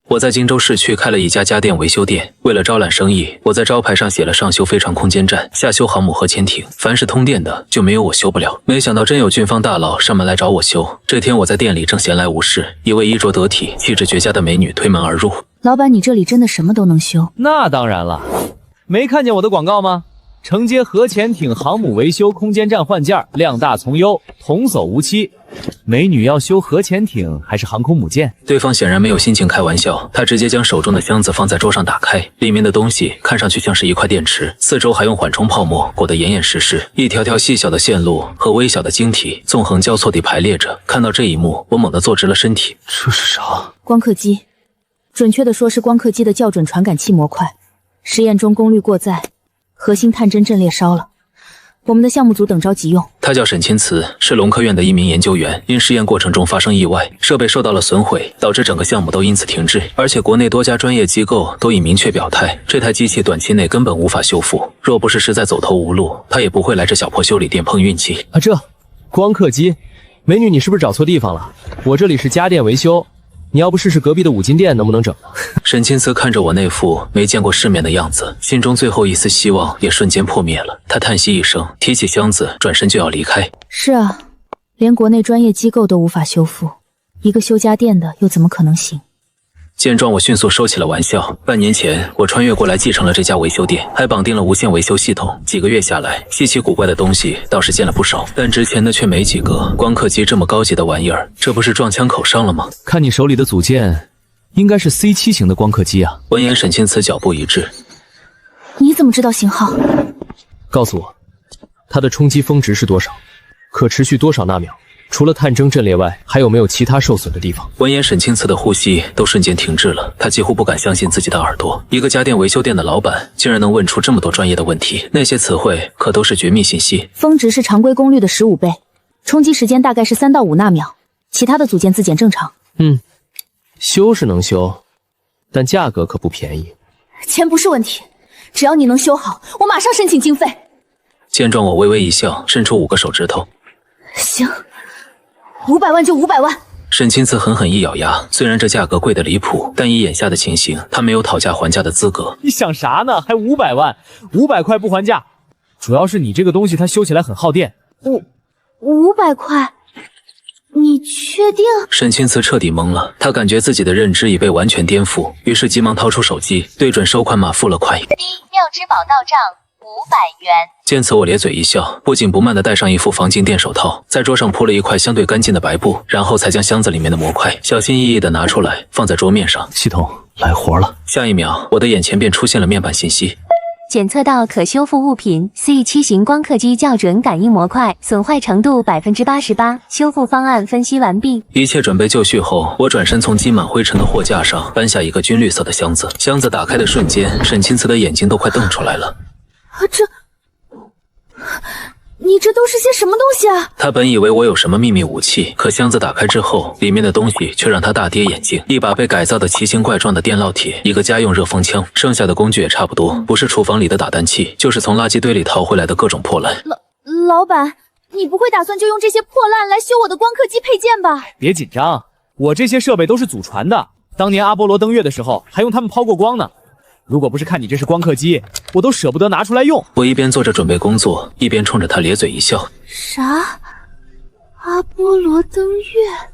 我在荆州市区开了一家家电维修店，为了招揽生意，我在招牌上写了上修飞船空间站，下修航母核潜艇，凡是通电的就没有我修不了。没想到真有军方大佬上门来找我修。这天我在店里正闲来无事，一位衣着得体、气质绝佳的美女推门而入。老板，你这里真的什么都能修？那当然了，没看见我的广告吗？承接核潜艇、航母维修、空间站换件，量大从优，童叟无欺。美女要修核潜艇还是航空母舰？对方显然没有心情开玩笑，他直接将手中的箱子放在桌上打开，里面的东西看上去像是一块电池，四周还用缓冲泡沫裹得严严实实，一条条细小的线路和微小的晶体纵横交错地排列着。看到这一幕，我猛地坐直了身体。这是啥？光刻机，准确的说是光刻机的校准传感器模块。实验中功率过载，核心探针阵列烧了。我们的项目组等着急用。他叫沈钦慈，是龙科院的一名研究员，因试验过程中发生意外，设备受到了损毁，导致整个项目都因此停滞。而且国内多家专业机构都已明确表态，这台机器短期内根本无法修复。若不是实在走投无路，他也不会来这小破修理店碰运气。这光刻机，美女，你是不是找错地方了？我这里是家电维修。你要不试试隔壁的五金店能不能整？沈钦慈看着我那副没见过世面的样子，心中最后一丝希望也瞬间破灭了。他叹息一声，提起箱子，转身就要离开。是啊，连国内专业机构都无法修复，一个修家电的又怎么可能行？见状，我迅速收起了玩笑。半年前，我穿越过来继承了这家维修店，还绑定了无线维修系统。几个月下来，稀奇古怪的东西倒是见了不少，但值钱的却没几个。光刻机这么高级的玩意儿，这不是撞枪口上了吗？看你手里的组件，应该是 C7 型的光刻机啊。闻言，沈钦慈脚步一滞。你怎么知道型号？告诉我，它的冲击峰值是多少？可持续多少纳秒？除了探针阵列外，还有没有其他受损的地方？闻言，沈钦慈的呼吸都瞬间停滞了，他几乎不敢相信自己的耳朵。一个家电维修店的老板，竟然能问出这么多专业的问题，那些词汇可都是绝密信息。峰值是常规功率的15倍，冲击时间大概是3到5纳秒，其他的组件自检正常。修是能修，但价格可不便宜。钱不是问题，只要你能修好，我马上申请经费。见状，我微微一笑，伸出5个手指头。行，500万就500万。沈钦慈狠狠一咬牙，虽然这价格贵得离谱，但以眼下的情形，他没有讨价还价的资格。你想啥呢？还500万？500块不还价？主要是你这个东西它修起来很耗电。500块？你确定？沈钦慈彻底懵了，他感觉自己的认知已被完全颠覆，于是急忙掏出手机，对准收款码付了款。妙之宝到账500元。见此，我咧嘴一笑，不紧不慢地戴上一副防静电手套，在桌上铺了一块相对干净的白布，然后才将箱子里面的模块小心翼翼地拿出来，放在桌面上。系统来活了。下一秒，我的眼前便出现了面板信息。检测到可修复物品 C7 型光刻机校准感应模块损坏程度88%，修复方案分析完毕。一切准备就绪后，我转身从积满灰尘的货架上搬下一个军绿色的箱子。箱子打开的瞬间，沈钦慈的眼睛都快瞪出来了。你这都是些什么东西啊？他本以为我有什么秘密武器，可箱子打开之后，里面的东西却让他大跌眼镜。一把被改造的奇形怪状的电烙铁，一个家用热风枪，剩下的工具也差不多，不是厨房里的打蛋器，就是从垃圾堆里淘回来的各种破烂。老板，你不会打算就用这些破烂来修我的光刻机配件吧？别紧张，我这些设备都是祖传的，当年阿波罗登月的时候还用它们抛过光呢。如果不是看你这是光刻机，我都舍不得拿出来用。我一边做着准备工作，一边冲着他咧嘴一笑。啥？阿波罗登月？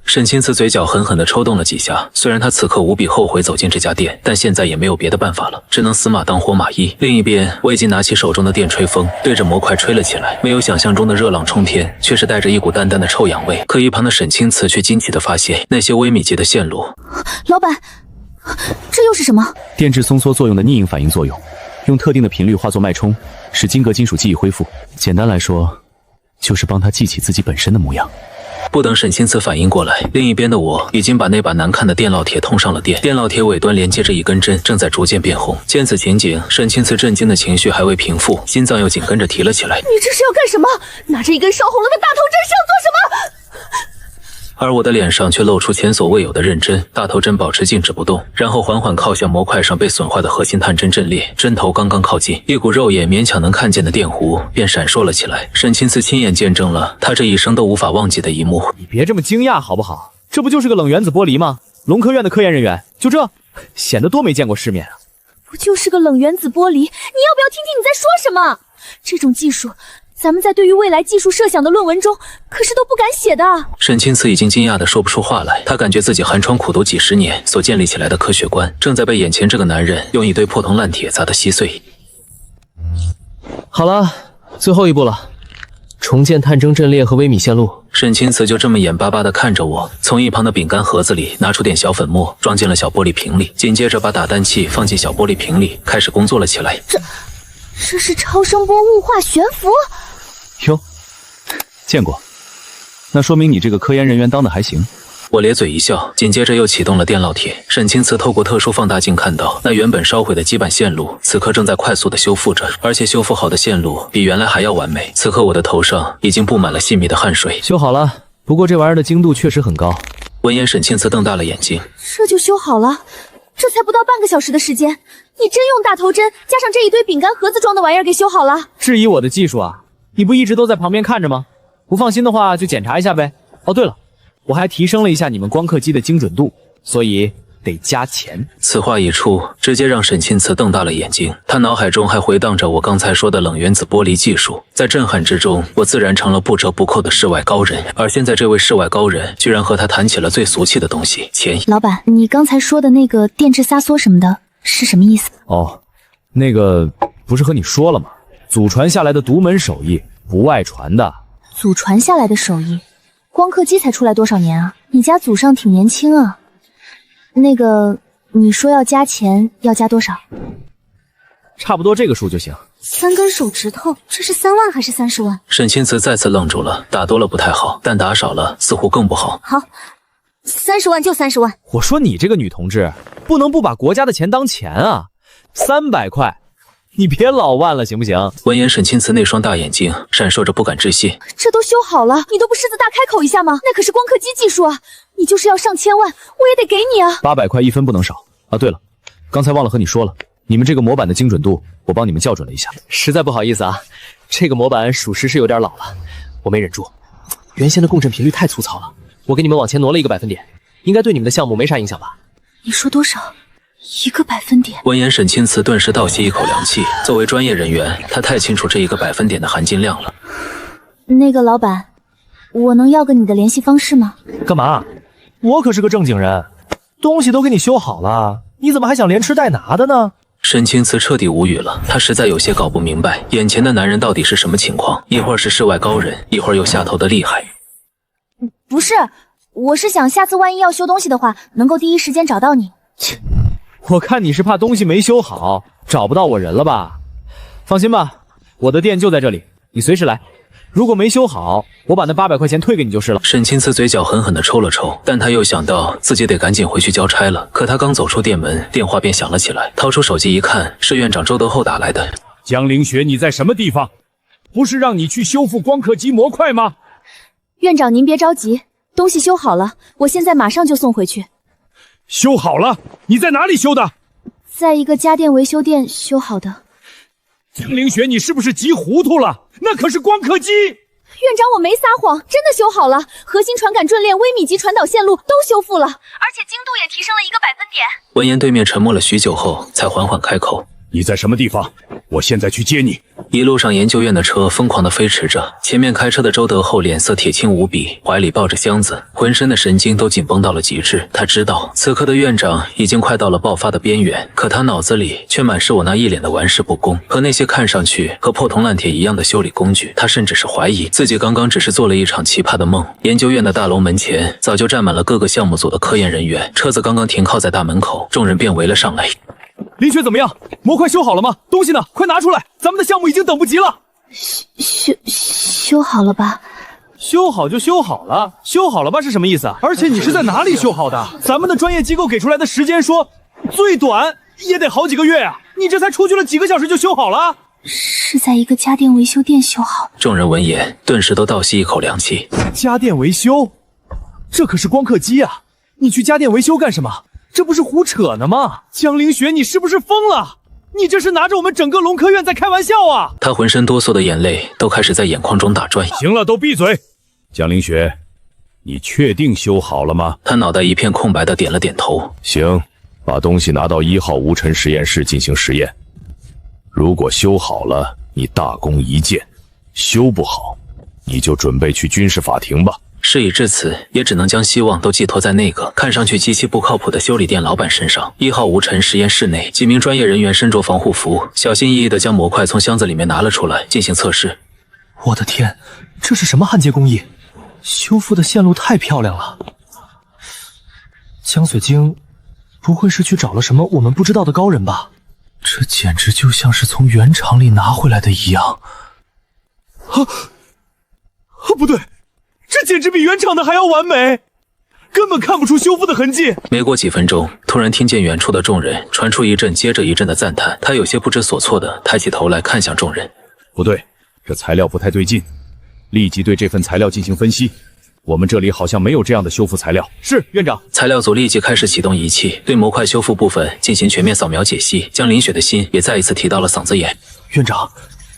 沈钦慈嘴角狠狠地抽动了几下，虽然他此刻无比后悔走进这家店，但现在也没有别的办法了，只能死马当活马医。另一边，我已经拿起手中的电吹风，对着模块吹了起来。没有想象中的热浪冲天，却是带着一股淡淡的臭氧味。可一旁的沈钦慈却惊奇地发现，那些微米级的线路。老板，这又是什么？电质松缩作用的逆应反应作用，用特定的频率化作脉冲，使晶格金属记忆恢复。简单来说，就是帮他记起自己本身的模样。不等沈钦慈反应过来，另一边的我已经把那把难看的电烙铁通上了电，电烙铁尾端连接着一根针，正在逐渐变红。见此情景，沈钦慈震惊的情绪还未平复，心脏又紧跟着提了起来。你这是要干什么？拿着一根烧红了的大头针是要做什么？而我的脸上却露出前所未有的认真，大头针保持静止不动，然后缓缓靠向模块上被损坏的核心探针阵列。针头刚刚靠近，一股肉眼勉强能看见的电弧便闪烁了起来。沈钦慈亲眼见证了他这一生都无法忘记的一幕。你别这么惊讶好不好？这不就是个冷原子玻璃吗？龙科院的科研人员就这。显得多没见过世面啊！不就是个冷原子玻璃？你要不要听听你在说什么？这种技术，咱们在对于未来技术设想的论文中可是都不敢写的。沈清慈已经惊讶地说不出话来，他感觉自己寒窗苦读几十年所建立起来的科学观，正在被眼前这个男人用一堆破铜烂铁砸得稀碎。好了，最后一步了，重建探针阵列和微米线路。沈清慈就这么眼巴巴地看着我，从一旁的饼干盒子里拿出点小粉末，装进了小玻璃瓶里，紧接着把打蛋器放进小玻璃瓶里，开始工作了起来。这是超声波雾化悬浮？哟，见过，那说明你这个科研人员当的还行。我咧嘴一笑，紧接着又启动了电烙铁。沈清慈透过特殊放大镜看到，那原本烧毁的基板线路，此刻正在快速的修复着，而且修复好的线路比原来还要完美。此刻我的头上已经布满了细密的汗水。修好了，不过这玩意儿的精度确实很高。闻言，沈清慈瞪大了眼睛，这就修好了？这才不到半个小时的时间，你真用大头针加上这一堆饼干盒子装的玩意儿给修好了？质疑我的技术啊？你不一直都在旁边看着吗？不放心的话就检查一下呗。哦，对了，我还提升了一下你们光刻机的精准度，所以得加钱。此话一出，直接让沈清慈瞪大了眼睛。他脑海中还回荡着我刚才说的冷原子玻璃技术，在震撼之中，我自然成了不折不扣的世外高人。而现在这位世外高人居然和他谈起了最俗气的东西——钱。老板，你刚才说的那个电致撒缩什么的，是什么意思？哦，那个不是和你说了吗？祖传下来的独门手艺，不外传的。祖传下来的手艺？光刻机才出来多少年啊？你家祖上挺年轻啊。那个，你说要加钱，要加多少？差不多这个数就行。3根手指头，这是3万还是30万？沈清慈再次愣住了，打多了不太好，但打少了似乎更不好。好，30万就30万。我说你这个女同志，不能不把国家的钱当钱啊！300块，你别老万了行不行？闻言，沈清慈那双大眼睛闪烁着不敢置信。这都修好了，你都不狮子大开口一下吗？那可是光刻机技术啊！你就是要上千万，我也得给你啊！800块一分不能少啊！对了，刚才忘了和你说了，你们这个模板的精准度，我帮你们校准了一下。实在不好意思啊，这个模板属实是有点老了，我没忍住。原先的共振频率太粗糙了，我给你们往前挪了1个百分点，应该对你们的项目没啥影响吧？你说多少？1个百分点？闻言，沈清慈顿时倒吸一口凉气。作为专业人员，他太清楚这1个百分点的含金量了。那个老板，我能要个你的联系方式吗？干嘛？我可是个正经人，东西都给你修好了，你怎么还想连吃带拿的呢？沈清慈彻底无语了，他实在有些搞不明白，眼前的男人到底是什么情况？一会儿是世外高人，一会儿又下头的厉害。不是，我是想下次万一要修东西的话，能够第一时间找到你。切，我看你是怕东西没修好，找不到我人了吧？放心吧，我的店就在这里，你随时来。如果没修好，我把那800块钱退给你就是了。沈清慈嘴角狠狠地抽了抽，但他又想到自己得赶紧回去交差了。可他刚走出店门，电话便响了起来。掏出手机一看，是院长周德厚打来的。江凌雪，你在什么地方？不是让你去修复光刻机模块吗？院长，您别着急，东西修好了，我现在马上就送回去。修好了？你在哪里修的？在一个家电维修店修好的。江凌雪，你是不是急糊涂了？那可是光刻机。院长，我没撒谎，真的修好了，核心传感阵列、微米级传导线路都修复了，而且精度也提升了1个百分点。闻言，对面沉默了许久后，才缓缓开口：“你在什么地方？我现在去接你。”一路上，研究院的车疯狂地飞驰着，前面开车的周德厚脸色铁青无比，怀里抱着箱子，浑身的神经都紧绷到了极致。他知道此刻的院长已经快到了爆发的边缘，可他脑子里却满是我那一脸的玩世不恭和那些看上去和破铜烂铁一样的修理工具。他甚至是怀疑自己刚刚只是做了一场奇葩的梦。研究院的大楼门前早就站满了各个项目组的科研人员，车子刚刚停靠在大门口，众人便围了上来。林雪怎么样？模块修好了吗？东西呢？快拿出来！咱们的项目已经等不及了。修好了吧？修好就修好了，修好了吧是什么意思啊？而且你是在哪里修好的？咱们的专业机构给出来的时间说，最短也得好几个月啊！你这才出去了几个小时就修好了？是在一个家电维修店修好。众人闻言，顿时都倒吸一口凉气。家电维修？这可是光刻机啊！你去家电维修干什么？这不是胡扯呢吗？江凌雪，你是不是疯了？你这是拿着我们整个龙科院在开玩笑啊！他浑身哆嗦的眼泪都开始在眼眶中打转。行了，都闭嘴！江凌雪，你确定修好了吗？他脑袋一片空白的点了点头。行，把东西拿到1号无尘实验室进行实验。如果修好了，你大功一件；修不好，你就准备去军事法庭吧。事已至此，也只能将希望都寄托在那个看上去极其不靠谱的修理店老板身上。1号无尘实验室内，几名专业人员身着防护服，小心翼翼地将模块从箱子里面拿了出来，进行测试。我的天，这是什么焊接工艺？修复的线路太漂亮了。江水晶不会是去找了什么我们不知道的高人吧？这简直就像是从原厂里拿回来的一样。不对，这简直比原厂的还要完美，根本看不出修复的痕迹。没过几分钟，突然听见远处的众人传出一阵接着一阵的赞叹，他有些不知所措地抬起头来看向众人。不对，这材料不太对劲，立即对这份材料进行分析。我们这里好像没有这样的修复材料。是，院长。材料组立即开始启动仪器，对模块修复部分进行全面扫描解析。江林雪的心也再一次提到了嗓子眼。院长，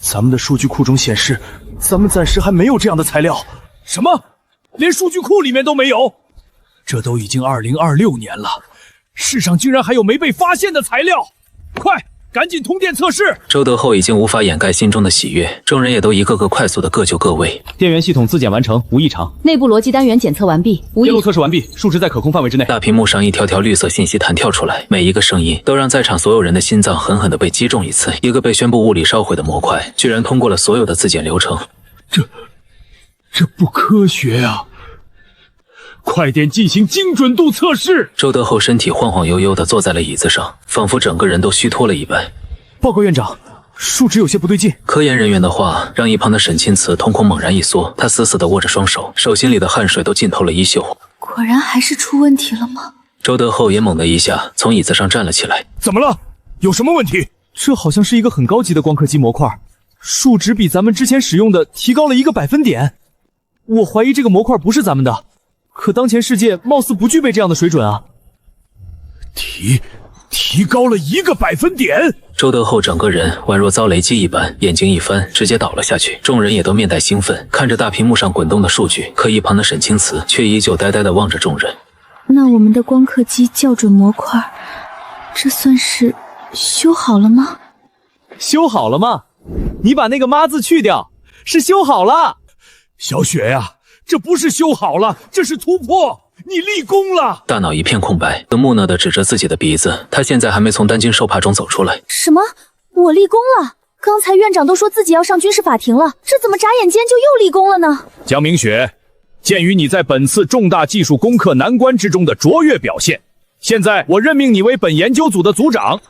咱们的数据库中显示，咱们暂时还没有这样的材料。什么？连数据库里面都没有？这都已经2026年了，世上居然还有没被发现的材料！快，赶紧通电测试！周德厚已经无法掩盖心中的喜悦，众人也都一个个快速的各就各位。电源系统自检完成，无异常。内部逻辑单元检测完毕，无异。电路测试完毕，数值在可控范围之内。大屏幕上一条条绿色信息弹跳出来，每一个声音都让在场所有人的心脏狠狠地被击中一次。一个被宣布物理烧毁的模块，居然通过了所有的自检流程。这不科学啊！快点进行精准度测试！周德厚身体晃晃悠悠地坐在了椅子上，仿佛整个人都虚脱了一般。报告院长，数值有些不对劲。科研人员的话让一旁的沈清慈瞳孔猛然一缩，他死死地握着双手，手心里的汗水都浸透了衣袖。果然还是出问题了吗？周德厚也猛地一下从椅子上站了起来。怎么了？有什么问题？这好像是一个很高级的光刻机模块，数值比咱们之前使用的提高了1个百分点。我怀疑这个模块不是咱们的，可当前世界貌似不具备这样的水准啊。提高了1个百分点！周德厚整个人宛若遭雷击一般，眼睛一翻，直接倒了下去。众人也都面带兴奋，看着大屏幕上滚动的数据，可一旁的沈清慈却依旧呆呆地望着众人。那我们的光刻机校准模块，这算是修好了吗？修好了吗？你把那个妈字去掉，是修好了。小雪呀，这不是修好了，这是突破！你立功了！大脑一片空白，木讷地指着自己的鼻子。他现在还没从担惊受怕中走出来。什么？我立功了？刚才院长都说自己要上军事法庭了，这怎么眨眼间就又立功了呢？江明雪，鉴于你在本次重大技术攻克难关之中的卓越表现，现在我任命你为本研究组的组长。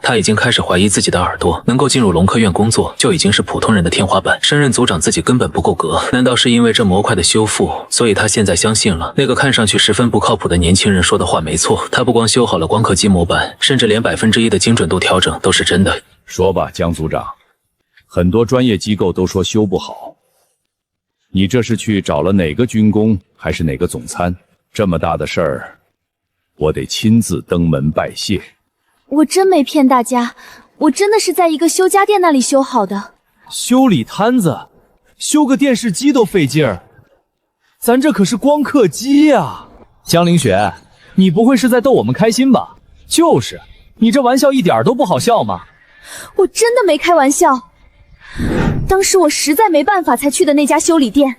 他已经开始怀疑自己的耳朵，能够进入龙科院工作就已经是普通人的天花板，升任组长自己根本不够格。难道是因为这模块的修复，所以他现在相信了那个看上去十分不靠谱的年轻人说的话没错，他不光修好了光刻机模板，甚至连1%的精准度调整都是真的。说吧，江组长，很多专业机构都说修不好，你这是去找了哪个军工还是哪个总参？这么大的事儿，我得亲自登门拜谢。我真没骗大家，我真的是在一个修家电那里修好的。修理摊子，修个电视机都费劲儿，咱这可是光刻机呀！江凌雪，你不会是在逗我们开心吧？就是，你这玩笑一点都不好笑吗？我真的没开玩笑，当时我实在没办法才去的那家修理店，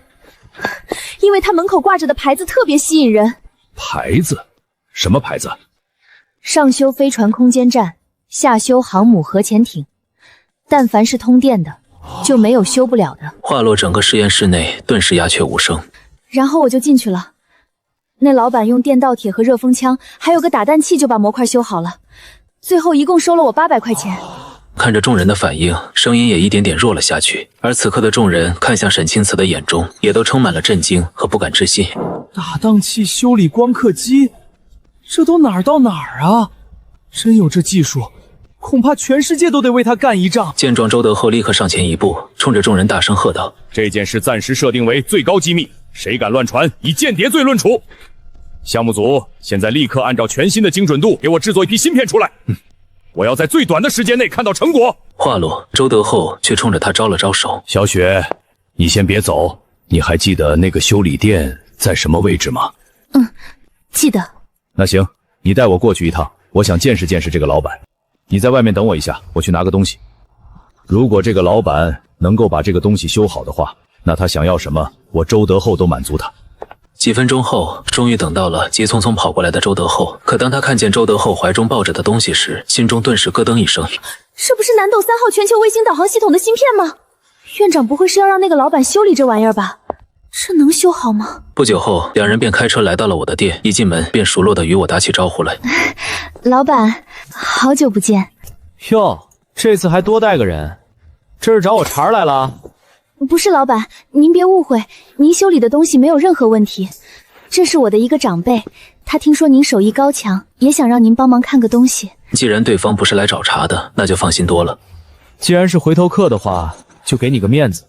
因为它门口挂着的牌子特别吸引人。牌子？什么牌子？上修飞船空间站，下修航母核潜艇，但凡是通电的，就没有修不了的。话落，整个实验室内顿时鸦雀无声。然后我就进去了，那老板用电烙铁和热风枪，还有个打蛋器就把模块修好了，最后一共收了我800块钱。看着众人的反应，声音也一点点弱了下去。而此刻的众人看向沈清慈的眼中，也都充满了震惊和不敢置信。打档器修理光刻机，这都哪儿到哪儿啊？真有这技术，恐怕全世界都得为他干一仗。见状，周德厚立刻上前一步，冲着众人大声喝道：“这件事暂时设定为最高机密，谁敢乱传，以间谍罪论处。项目组现在立刻按照全新的精准度给我制作一批芯片出来，我要在最短的时间内看到成果。”话落，周德厚却冲着他招了招手：“小雪，你先别走，你还记得那个修理店在什么位置吗？”“记得。”“那行，你带我过去一趟。”我想见识见识这个老板。你在外面等我一下，我去拿个东西。如果这个老板能够把这个东西修好的话，那他想要什么，我周德厚都满足他。几分钟后，终于等到了急匆匆跑过来的周德厚。可当他看见周德厚怀中抱着的东西时，心中顿时咯噔一声。这不是南斗3号全球卫星导航系统的芯片吗？院长不会是要让那个老板修理这玩意儿吧？这能修好吗？不久后，两人便开车来到了我的店，一进门便熟络地与我打起招呼来。老板，好久不见。哟，这次还多带个人，这是找我茬来了？不是老板，您别误会，您修理的东西没有任何问题。这是我的一个长辈，他听说您手艺高强，也想让您帮忙看个东西。既然对方不是来找茬的，那就放心多了。既然是回头客的话，就给你个面子，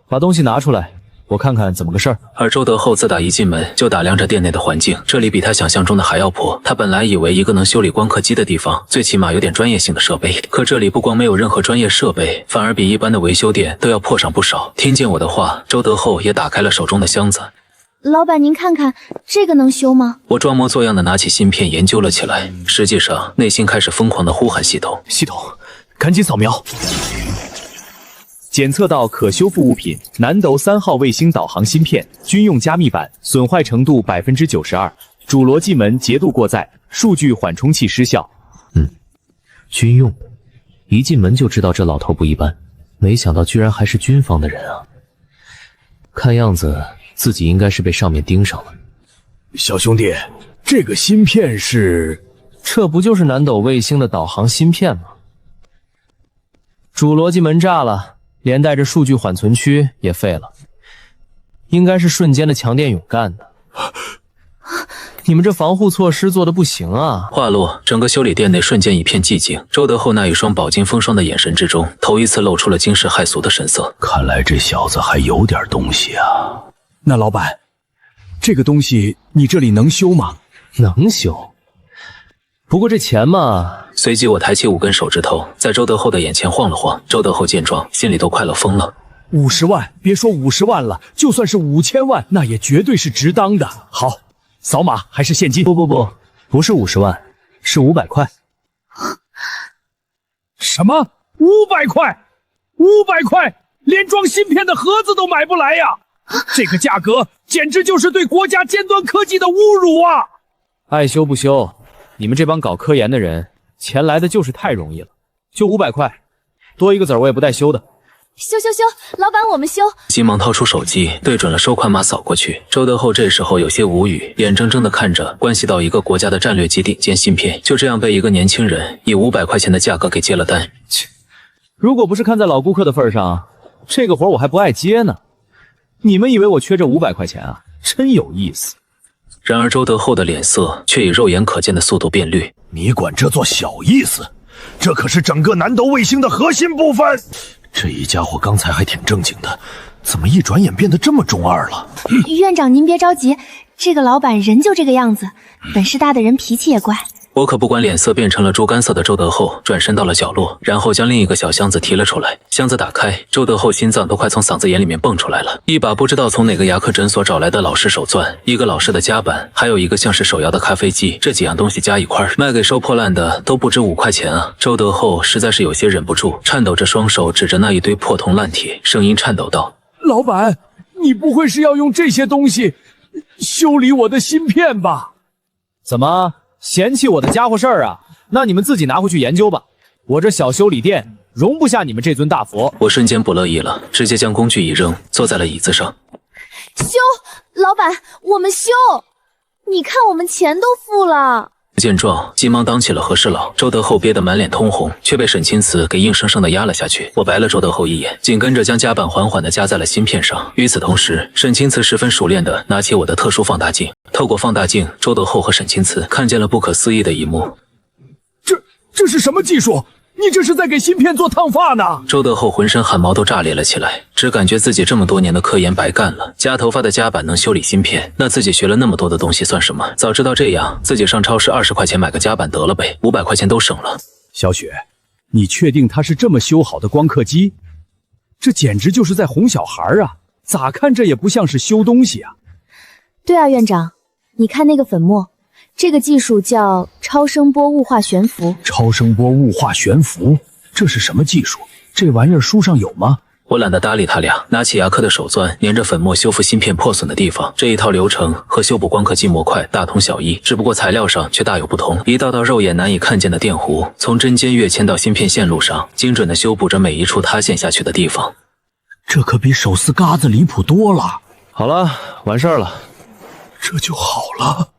把东西拿出来，我看看怎么个事儿。而周德厚自打一进门就打量着店内的环境，这里比他想象中的还要破。他本来以为一个能修理光刻机的地方，最起码有点专业性的设备，可这里不光没有任何专业设备，反而比一般的维修店都要破上不少。听见我的话，周德厚也打开了手中的箱子。老板，您看看这个能修吗？我装模作样的拿起芯片研究了起来，实际上内心开始疯狂的呼喊系统。系统，赶紧扫描。检测到可修复物品南斗3号卫星导航芯片，军用加密版，损坏程度92%，主逻辑门节度过载，数据缓冲器失效。军用，一进门就知道这老头不一般，没想到居然还是军方的人啊！看样子自己应该是被上面盯上了。小兄弟，这个芯片是……这不就是南斗卫星的导航芯片吗？主逻辑门炸了，连带着数据缓存区也废了，应该是瞬间的强电涌干的。你们这防护措施做的不行啊！话落，整个修理店内瞬间一片寂静。周德厚那一双饱经风霜的眼神之中，头一次露出了惊世骇俗的神色。看来这小子还有点东西啊。那老板，这个东西你这里能修吗？能修，不过这钱嘛……随即我抬起5根手指头，在周德厚的眼前晃了晃。周德厚见状，心里都快乐疯了。50万，别说50万了，就算是5000万，那也绝对是值当的。好，扫码还是现金？不是50万，是500块。什么？500块？500块，连装芯片的盒子都买不来呀！这个价格简直就是对国家尖端科技的侮辱啊！爱修不修，你们这帮搞科研的人，钱来的就是太容易了。就500块，多一个子儿我也不带修的。修，老板，我们修。急忙掏出手机，对准了收款码扫过去。周德厚这时候有些无语，眼睁睁地看着关系到一个国家的战略基地兼芯片，就这样被一个年轻人以500块钱的价格给接了单。切，如果不是看在老顾客的份上，这个活我还不爱接呢。你们以为我缺这500块钱啊？真有意思。然而周德厚的脸色却以肉眼可见的速度变绿。你管这做小意思？这可是整个南斗卫星的核心部分。这一家伙刚才还挺正经的，怎么一转眼变得这么中二了？院长您别着急，这个老板人就这个样子，本事大的人脾气也怪。我可不管脸色变成了猪肝色的周德厚转身到了角落，然后将另一个小箱子提了出来。箱子打开，周德厚心脏都快从嗓子眼里面蹦出来了。一把不知道从哪个牙科诊所找来的老式手钻，一个老式的夹板，还有一个像是手摇的咖啡机，这几样东西加一块卖给收破烂的都不止5块钱啊！周德厚实在是有些忍不住，颤抖着双手指着那一堆破铜烂铁，声音颤抖道：老板，你不会是要用这些东西修理我的芯片吧？怎么嫌弃我的家伙事儿啊？那你们自己拿回去研究吧。我这小修理店容不下你们这尊大佛。我瞬间不乐意了，直接将工具一扔，坐在了椅子上。修，老板，我们修。你看我们钱都付了。见状，急忙当起了和事佬。周德厚憋得满脸通红，却被沈清慈给硬生生的压了下去。我白了周德厚一眼，紧跟着将夹板缓缓地夹在了芯片上。与此同时，沈清慈十分熟练地拿起我的特殊放大镜。透过放大镜，周德厚和沈清慈看见了不可思议的一幕。这是什么技术？你这是在给芯片做烫发呢？周德厚浑身汗毛都炸裂了起来，只感觉自己这么多年的科研白干了。夹头发的夹板能修理芯片，那自己学了那么多的东西算什么？早知道这样，自己上超市20块钱买个夹板得了呗，500块钱都省了。小雪，你确定它是这么修好的光刻机？这简直就是在哄小孩啊！咋看这也不像是修东西啊。对啊，院长，你看那个粉末，这个技术叫超声波雾化悬浮。超声波雾化悬浮，这是什么技术？这玩意儿书上有吗？我懒得搭理他俩，拿起牙科的手钻，粘着粉末修复芯片破损的地方。这一套流程和修补光刻机模块大同小异，只不过材料上却大有不同。一道道肉眼难以看见的电弧，从针尖跃迁到芯片线路上，精准地修补着每一处塌陷下去的地方。这可比手撕嘎子离谱多了。好了，完事儿了。这就好了。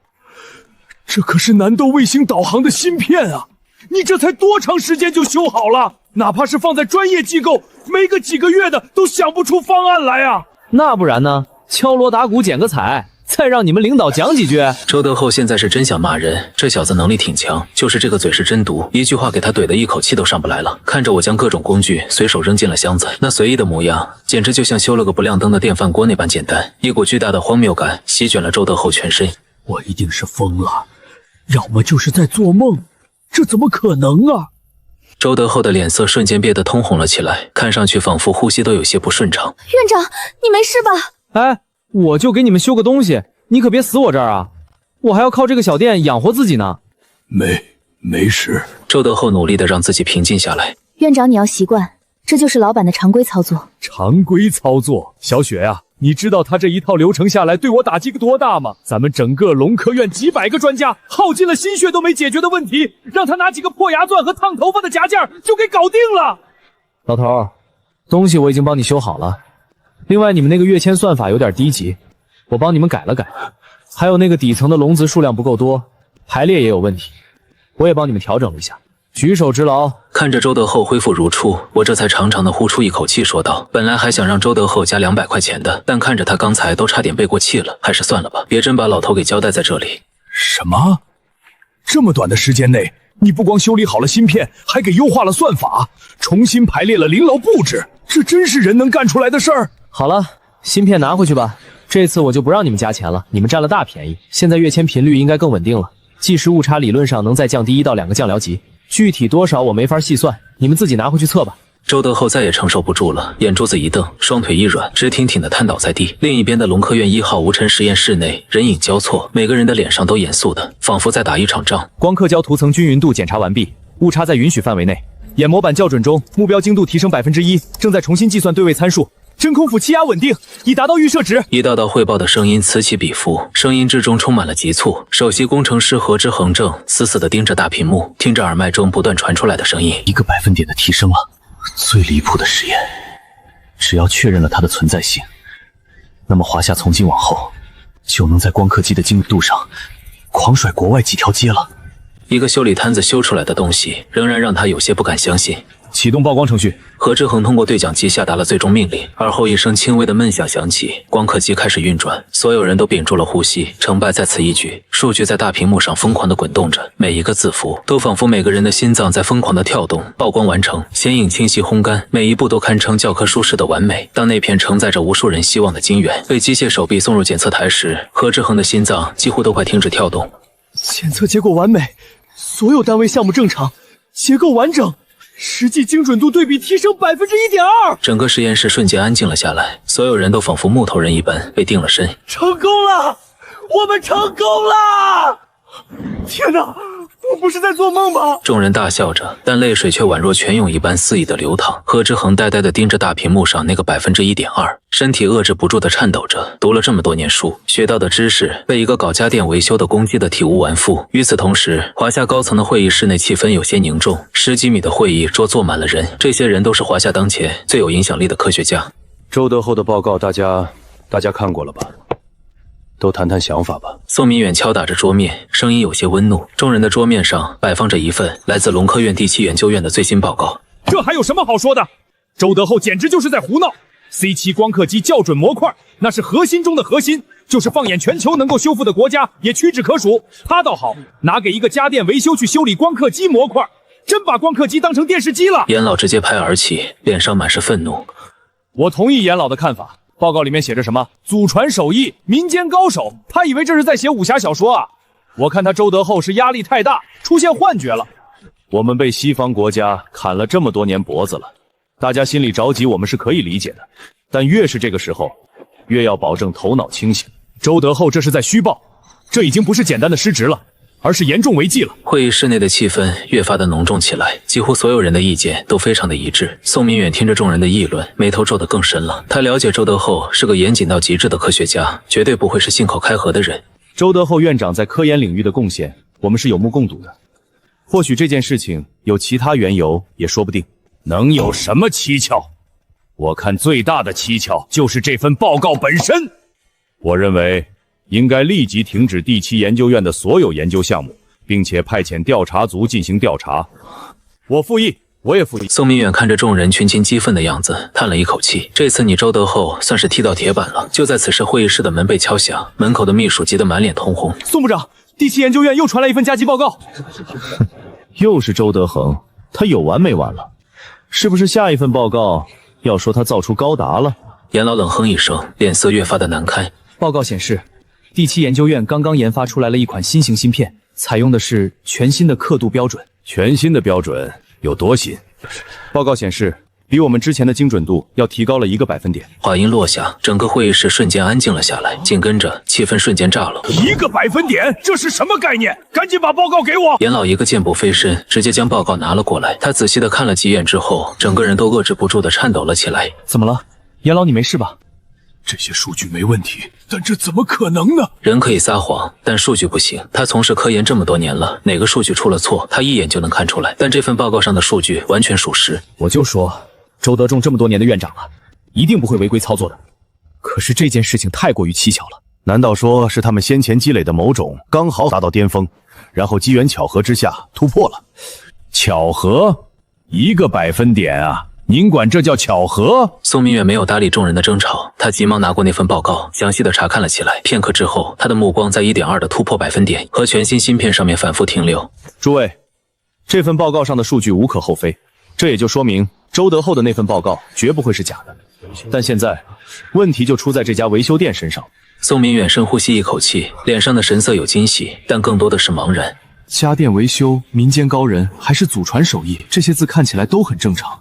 这可是南斗卫星导航的芯片啊！你这才多长时间就修好了？哪怕是放在专业机构，没个几个月的都想不出方案来啊！那不然呢？敲锣打鼓捡个彩，再让你们领导讲几句。周德厚现在是真想骂人，这小子能力挺强，就是这个嘴是真毒，一句话给他怼得一口气都上不来了。看着我将各种工具随手扔进了箱子，那随意的模样，简直就像修了个不亮灯的电饭锅那般简单。一股巨大的荒谬感席卷了周德厚全身。我一定是疯了，要么就是在做梦，这怎么可能啊？周德厚的脸色瞬间憋得通红了起来，看上去仿佛呼吸都有些不顺畅。院长，你没事吧？哎，我就给你们修个东西，你可别死我这儿啊！我还要靠这个小店养活自己呢。没事。周德厚努力地让自己平静下来。院长，你要习惯，这就是老板的常规操作。常规操作，小雪呀，你知道他这一套流程下来对我打击多大吗？咱们整个龙科院几百个专家耗尽了心血都没解决的问题，让他拿几个破牙钻和烫头发的夹件就给搞定了。老头，东西我已经帮你修好了。另外，你们那个跃迁算法有点低级，我帮你们改了改。还有那个底层的龙子数量不够多，排列也有问题，我也帮你们调整了一下。举手之劳。看着周德厚恢复如初，我这才长长的呼出一口气，说道：“本来还想让周德厚加200块钱的，但看着他刚才都差点背过气了，还是算了吧，别真把老头给交代在这里。”什么？这么短的时间内，你不光修理好了芯片，还给优化了算法，重新排列了灵楼布置，这真是人能干出来的事儿。好了，芯片拿回去吧。这次我就不让你们加钱了，你们占了大便宜。现在跃迁频率应该更稳定了，计时误差理论上能再降低1到2个降疗级。具体多少我没法细算，你们自己拿回去测吧。周德厚再也承受不住了，眼珠子一瞪，双腿一软，直挺挺地瘫倒在地。另一边的龙科院1号无尘实验室内，人影交错，每个人的脸上都严肃的，仿佛在打一场仗。光刻胶涂层均匀度检查完毕，误差在允许范围内，眼模板校准中，目标精度提升1%，正在重新计算对位参数。真空府气压稳定，已达到预设值。一道道汇报的声音此起彼伏，声音之中充满了急促。首席工程师何之恒正死死地盯着大屏幕，听着耳麦中不断传出来的声音。1个百分点的提升了，最离谱的实验，只要确认了它的存在性，那么华夏从今往后就能在光刻机的精密度上狂甩国外几条街了。一个修理摊子修出来的东西，仍然让他有些不敢相信。启动曝光程序。何志恒通过对讲机下达了最终命令，而后一声轻微的闷响响起，光刻机开始运转，所有人都屏住了呼吸，成败在此一举。数据在大屏幕上疯狂地滚动着，每一个字符都仿佛每个人的心脏在疯狂地跳动。曝光完成，显影清晰烘干，每一步都堪称教科书式的完美。当那片承载着无数人希望的晶圆被机械手臂送入检测台时，何志恒的心脏几乎都快停止跳动。检测结果完美，所有单位项目正常，结构完整，实际精准度对比提升1.2%。整个实验室瞬间安静了下来，所有人都仿佛木头人一般被定了身。成功了，我们成功了！天哪，我不是在做梦吧？众人大笑着，但泪水却宛若泉涌一般肆意的流淌。何之恒呆呆地盯着大屏幕上那个1.2%，身体遏制不住地颤抖着。读了这么多年书，学到的知识被一个搞家电维修的攻击得体无完肤。与此同时，华夏高层的会议室内气氛有些凝重，10几米的会议桌坐满了人，这些人都是华夏当前最有影响力的科学家。周德厚的报告大家看过了吧？都谈谈想法吧。宋明远敲打着桌面，声音有些温怒。众人的桌面上摆放着一份来自龙科院第7研究院的最新报告。这还有什么好说的？周德厚简直就是在胡闹。C7 光刻机校准模块，那是核心中的核心，就是放眼全球能够修复的国家也屈指可数。他倒好，拿给一个家电维修去修理光刻机模块，真把光刻机当成电视机了。严老直接拍而起，脸上满是愤怒。我同意严老的看法。报告里面写着什么祖传手艺，民间高手，他以为这是在写武侠小说啊。我看他周德厚是压力太大，出现幻觉了。我们被西方国家砍了这么多年脖子了，大家心里着急我们是可以理解的，但越是这个时候越要保证头脑清醒。周德厚这是在虚报，这已经不是简单的失职了，而是严重违纪了。会议室内的气氛越发的浓重起来，几乎所有人的意见都非常的一致。宋明远听着众人的议论，眉头皱得更深了。他了解周德厚是个严谨到极致的科学家，绝对不会是信口开河的人。周德厚院长在科研领域的贡献，我们是有目共睹的。或许这件事情有其他缘由也说不定。能有什么蹊跷？我看最大的蹊跷就是这份报告本身。我认为应该立即停止第7研究院的所有研究项目，并且派遣调查组进行调查。我复议，我也复议。宋明远看着众人群情激愤的样子，叹了一口气。这次你周德厚算是踢到铁板了。就在此时，会议室的门被敲响，门口的秘书急得满脸通红。宋部长，第7研究院又传来一份加急报告。又是周德恒，他有完没完了？是不是下一份报告要说他造出高达了？严老冷哼一声，脸色越发的难看。报告显示，第7研究院刚刚研发出来了一款新型芯片，采用的是全新的刻度标准。全新的标准有多新？报告显示，比我们之前的精准度要提高了1个百分点。话音落下，整个会议室瞬间安静了下来，紧跟着气氛瞬间炸了。1个百分点，这是什么概念？赶紧把报告给我！严老一个箭步飞身，直接将报告拿了过来。他仔细的看了几眼之后，整个人都遏制不住的颤抖了起来。怎么了？严老，你没事吧？这些数据没问题，但这怎么可能呢？人可以撒谎，但数据不行。他从事科研这么多年了，哪个数据出了错，他一眼就能看出来。但这份报告上的数据完全属实。我就说，周德仲这么多年的院长了，一定不会违规操作的。可是这件事情太过于蹊跷了。难道说是他们先前积累的某种刚好达到巅峰，然后机缘巧合之下突破了？巧合？1个百分点啊！您管这叫巧合？宋明远没有搭理众人的争吵，他急忙拿过那份报告，详细的查看了起来。片刻之后，他的目光在 1.2 的突破百分点和全新芯片上面反复停留。诸位，这份报告上的数据无可厚非，这也就说明周德厚的那份报告绝不会是假的。但现在问题就出在这家维修店身上。宋明远深呼吸一口气，脸上的神色有惊喜，但更多的是茫然。家电维修，民间高人还是祖传手艺，这些字看起来都很正常。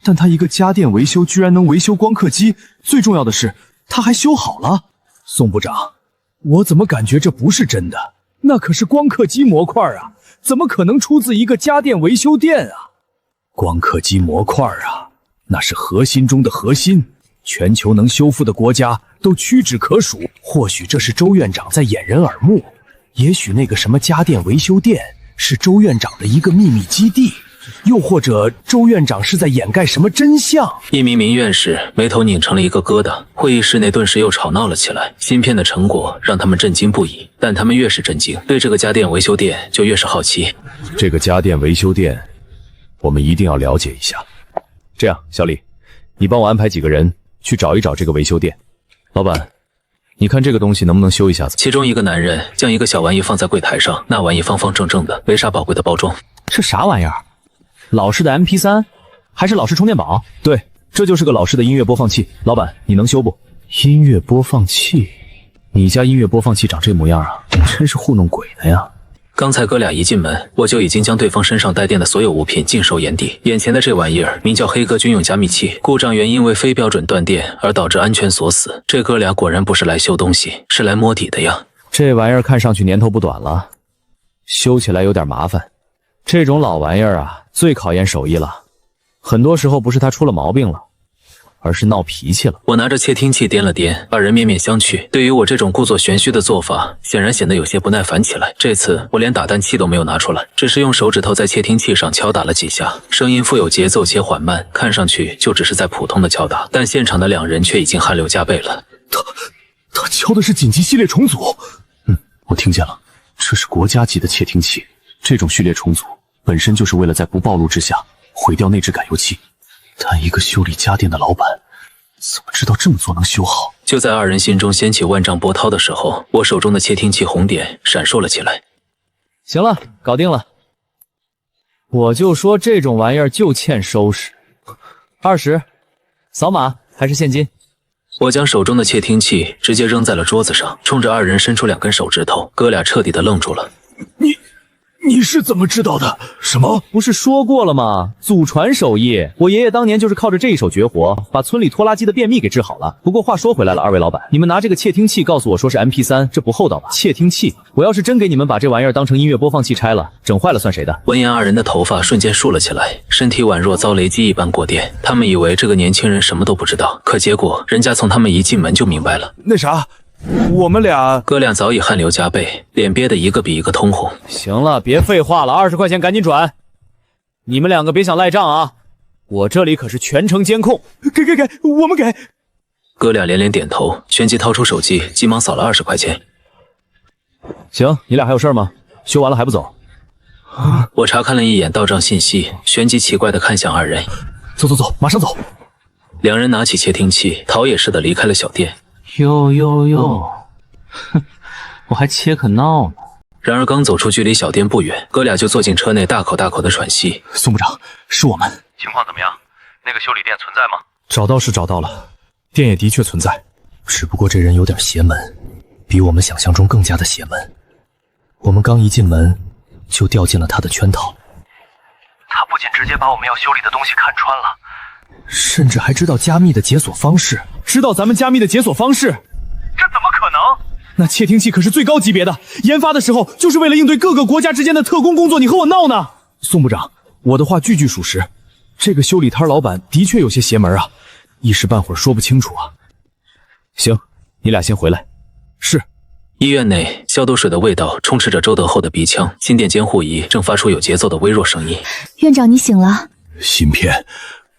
但他一个家电维修居然能维修光刻机，最重要的是他还修好了。宋部长，我怎么感觉这不是真的？那可是光刻机模块啊，怎么可能出自一个家电维修店啊？光刻机模块啊，那是核心中的核心，全球能修复的国家都屈指可数。或许这是周院长在掩人耳目，也许那个什么家电维修店是周院长的一个秘密基地。又或者周院长是在掩盖什么真相？一名民院士眉头拧成了一个疙瘩，会议室内顿时又吵闹了起来。芯片的成果让他们震惊不已，但他们越是震惊，对这个家电维修店就越是好奇。这个家电维修店，我们一定要了解一下。这样，小李，你帮我安排几个人去找一找这个维修店。老板，你看这个东西能不能修一下子？其中一个男人将一个小玩意放在柜台上，那玩意方方正正的，没啥宝贵的包装。这啥玩意儿？老式的 MP3，还是老式充电宝？对，这就是个老式的音乐播放器。老板，你能修不？音乐播放器？你家音乐播放器长这模样啊？真是糊弄鬼呢呀！刚才哥俩一进门，我就已经将对方身上带电的所有物品尽收眼底。眼前的这玩意儿名叫黑哥军用加密器，故障原因为非标准断电而导致安全锁死。这哥俩果然不是来修东西，是来摸底的呀。这玩意儿看上去年头不短了，修起来有点麻烦。这种老玩意儿啊，最考验手艺了。很多时候不是他出了毛病了，而是闹脾气了。我拿着窃听器掂了掂，二人面面相觑。对于我这种故作玄虚的做法，显然显得有些不耐烦起来。这次我连打蛋器都没有拿出来，只是用手指头在窃听器上敲打了几下，声音富有节奏且缓慢，看上去就只是在普通的敲打，但现场的两人却已经汗流浃背了。他敲的是紧急系列重组。我听见了，这是国家级的窃听器。这种序列重组本身就是为了在不暴露之下毁掉内置感应器，但一个修理家电的老板怎么知道这么做能修好？就在二人心中掀起万丈波涛的时候，我手中的窃听器红点闪烁了起来。行了，搞定了。我就说这种玩意儿就欠收拾。20，扫码还是现金？我将手中的窃听器直接扔在了桌子上，冲着二人伸出2根手指头，哥俩彻底的愣住了。你是怎么知道的？什么？不是说过了吗？祖传手艺，我爷爷当年就是靠着这一手绝活，把村里拖拉机的便秘给治好了。不过话说回来了，二位老板，你们拿这个窃听器告诉我说是 MP3，这不厚道吧？窃听器，我要是真给你们把这玩意儿当成音乐播放器拆了，整坏了算谁的？闻言，二人的头发瞬间竖了起来，身体宛若遭雷击一般过电。他们以为这个年轻人什么都不知道，可结果人家从他们一进门就明白了。那啥，我们俩哥俩早已汗流浃背，脸憋得一个比一个通红。行了，别废话了，20块钱赶紧转。你们两个别想赖账啊！我这里可是全程监控。给，我们给。哥俩连连点头，旋即掏出手机，急忙扫了20块钱。行，你俩还有事吗？修完了还不走？我查看了一眼到账信息，旋即奇怪地看向二人。走，马上走。两人拿起窃听器，逃也似的离开了小店。哟，哼，我还切可闹呢。然而刚走出距离小店不远，哥俩就坐进车内，大口的喘息。宋部长，是我们。情况怎么样？那个修理店存在吗？找到是找到了，店也的确存在，只不过这人有点邪门，比我们想象中更加的邪门。我们刚一进门，就掉进了他的圈套。他不仅直接把我们要修理的东西看穿了，甚至还知道加密的解锁方式。知道咱们加密的解锁方式？这怎么可能？那窃听器可是最高级别的，研发的时候就是为了应对各个国家之间的特工工作，你和我闹呢？宋部长，我的话句句属实，这个修理摊老板的确有些邪门啊，一时半会儿说不清楚啊。行，你俩先回来。是。医院内，消毒水的味道充斥着周德厚的鼻腔，心电监护仪正发出有节奏的微弱声音。院长，你醒了。芯片，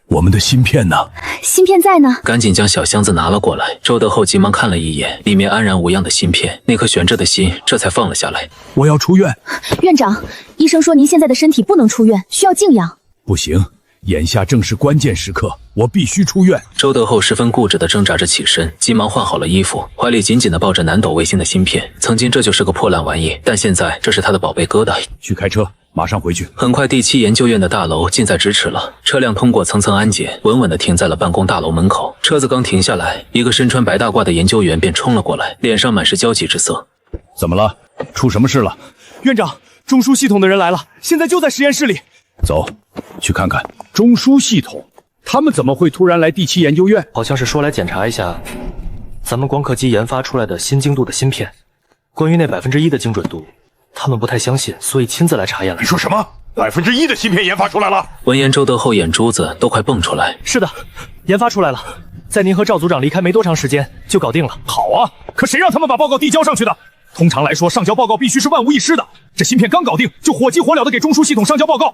我们的芯片呢？芯片在呢。赶紧将小箱子拿了过来。周德厚急忙看了一眼，里面安然无恙的芯片，那颗悬着的心这才放了下来。我要出院。院长，医生说您现在的身体不能出院，需要静养。不行，眼下正是关键时刻，我必须出院。周德厚十分固执地挣扎着起身，急忙换好了衣服，怀里紧紧地抱着南斗卫星的芯片。曾经这就是个破烂玩意，但现在这是他的宝贝疙瘩。去开车，马上回去。很快，第7研究院的大楼近在咫尺了。车辆通过层层安检，稳稳地停在了办公大楼门口。车子刚停下来，一个身穿白大褂的研究员便冲了过来，脸上满是焦急之色。怎么了？出什么事了？院长，中枢系统的人来了，现在就在实验室里。走，去看看。中枢系统，他们怎么会突然来第7研究院？好像是说来检查一下咱们光刻机研发出来的新精度的芯片，关于那1%的精准度，他们不太相信，所以亲自来查验了。你说什么？1%的芯片研发出来了？闻言，周德厚眼珠子都快蹦出来。是的，研发出来了，在您和赵组长离开没多长时间就搞定了。好啊，可谁让他们把报告递交上去的？通常来说，上交报告必须是万无一失的。这芯片刚搞定，就火急火燎的给中枢系统上交报告。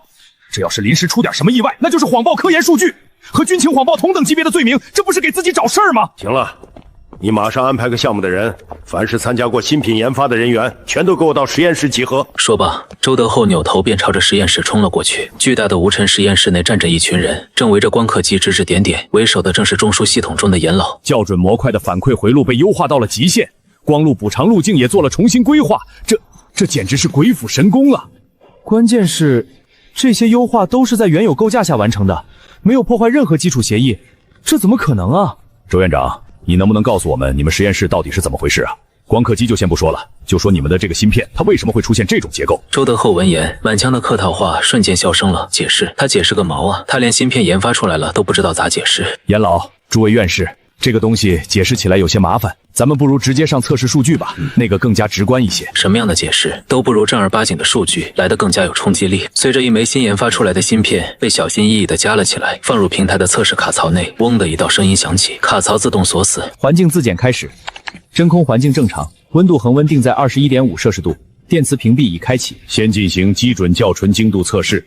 这要是临时出点什么意外，那就是谎报科研数据，和军情谎报同等级别的罪名，这不是给自己找事儿吗？行了，你马上安排个项目的人，凡是参加过新品研发的人员，全都给我到实验室集合。说罢，周德厚扭头便朝着实验室冲了过去。巨大的无尘实验室内站着一群人，正围着光刻机指指点点，为首的正是中枢系统中的严老。校准模块的反馈回路被优化到了极限，光路补偿路径也做了重新规划，这简直是鬼斧神工啊！关键是这些优化都是在原有构架下完成的，没有破坏任何基础协议，这怎么可能啊？周院长，你能不能告诉我们你们实验室到底是怎么回事啊？光刻机就先不说了，就说你们的这个芯片，它为什么会出现这种结构？周德厚闻言，满腔的客套话瞬间消声了。解释？他解释个毛啊！他连芯片研发出来了都不知道咋解释。严老，诸位院士，这个东西解释起来有些麻烦，咱们不如直接上测试数据吧，那个更加直观一些。什么样的解释都不如正儿八经的数据来得更加有冲击力。随着一枚新研发出来的芯片被小心翼翼地夹了起来，放入平台的测试卡槽内，嗡的一道声音响起，卡槽自动锁死。环境自检开始，真空环境正常，温度恒温定在21.5摄氏度，电磁屏蔽已开启。先进行基准校纯精度测试，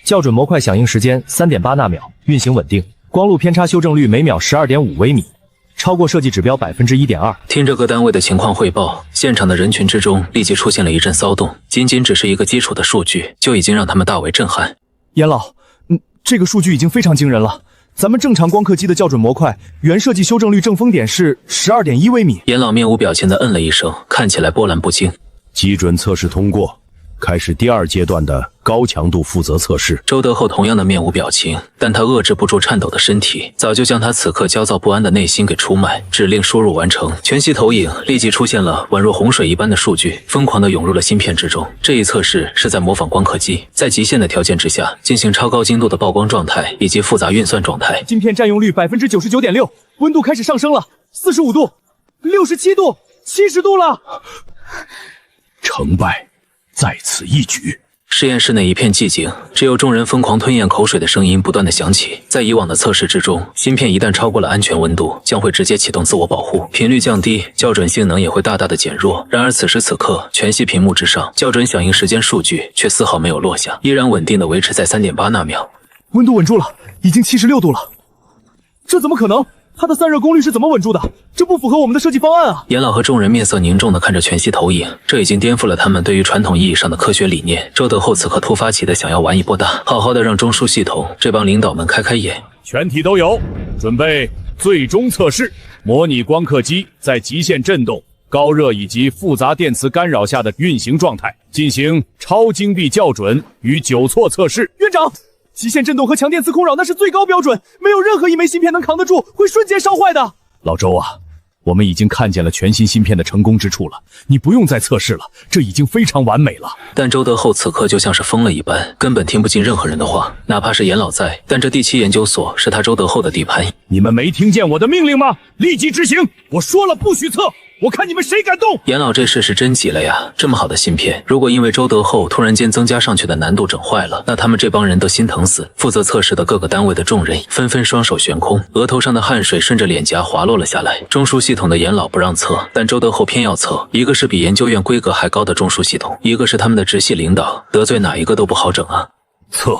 校准模块响应时间3.8纳秒，运行稳定。光路偏差修正率每秒12.5微米，超过设计指标1.2%。听着各单位的情况汇报，现场的人群之中立即出现了一阵骚动。仅只是一个基础的数据，就已经让他们大为震撼。严老，这个数据已经非常惊人了。咱们正常光刻机的校准模块原设计修正率正风点是12.1微米。严老面无表情地嗯了一声，看起来波澜不惊。基准测试通过，开始第2阶段的高强度负责测试。周德厚同样的面无表情，但他遏制不住颤抖的身体，早就将他此刻焦躁不安的内心给出卖。指令输入完成，全息投影立即出现了宛若洪水一般的数据，疯狂地涌入了芯片之中。这一测试是在模仿光刻机，在极限的条件之下进行超高精度的曝光状态以及复杂运算状态。芯片占用率99.6%，温度开始上升了，45度、67度、70度了。成败在此一举。实验室内一片寂静，只有众人疯狂吞咽口水的声音不断的响起。在以往的测试之中，芯片一旦超过了安全温度，将会直接启动自我保护，频率降低，校准性能也会大大的减弱。然而此时此刻，全息屏幕之上，校准响应时间数据却丝毫没有落下，依然稳定的维持在3.8纳秒。温度稳住了，已经76度了。这怎么可能？它的散热功率是怎么稳住的？这不符合我们的设计方案啊！严老和众人面色凝重地看着全息投影，这已经颠覆了他们对于传统意义上的科学理念。周德厚此刻突发奇的想要玩一波大，好好的让中枢系统这帮领导们开开眼。全体都有，准备最终测试，模拟光刻机在极限震动、高热以及复杂电磁干扰下的运行状态，进行超精密校准与纠错测试。院长，极限震动和强电磁空扰那是最高标准，没有任何一枚芯片能扛得住，会瞬间烧坏的。老周啊，我们已经看见了全新芯片的成功之处了，你不用再测试了，这已经非常完美了。但周德厚此刻就像是疯了一般，根本听不进任何人的话，哪怕是严老在，但这第7研究所是他周德厚的地盘。你们没听见我的命令吗？立即执行！我说了不许测，我看你们谁敢动！严老这事是真急了呀！这么好的芯片，如果因为周德厚突然间增加上去的难度整坏了，那他们这帮人都心疼死。负责测试的各个单位的众人纷纷双手悬空，额头上的汗水顺着脸颊滑落了下来。中枢系统的严老不让测，但周德厚偏要测。一个是比研究院规格还高的中枢系统，一个是他们的直系领导，得罪哪一个都不好整啊！测。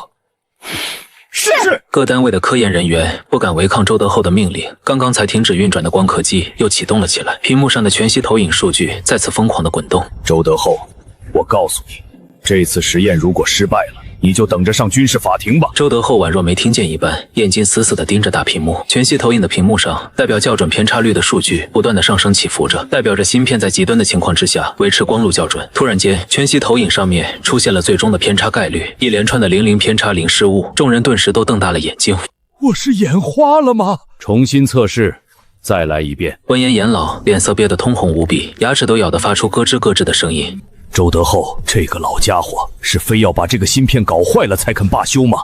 是。各单位的科研人员不敢违抗周德厚的命令，刚刚才停止运转的光刻机又启动了起来，屏幕上的全息投影数据再次疯狂的滚动。周德厚，我告诉你，这次实验如果失败了，你就等着上军事法庭吧。周德厚宛若没听见一般，眼睛死死地盯着大屏幕。全息投影的屏幕上，代表校准偏差率的数据不断的上升起伏着，代表着芯片在极端的情况之下维持光路校准。突然间，全息投影上面出现了最终的偏差概率，一连串的00偏差0失误，众人顿时都瞪大了眼睛。我是眼花了吗？重新测试，再来一遍。闻言，严老脸色憋得通红无比，牙齿都咬得发出咯吱咯吱的声音。周德厚这个老家伙是非要把这个芯片搞坏了才肯罢休吗？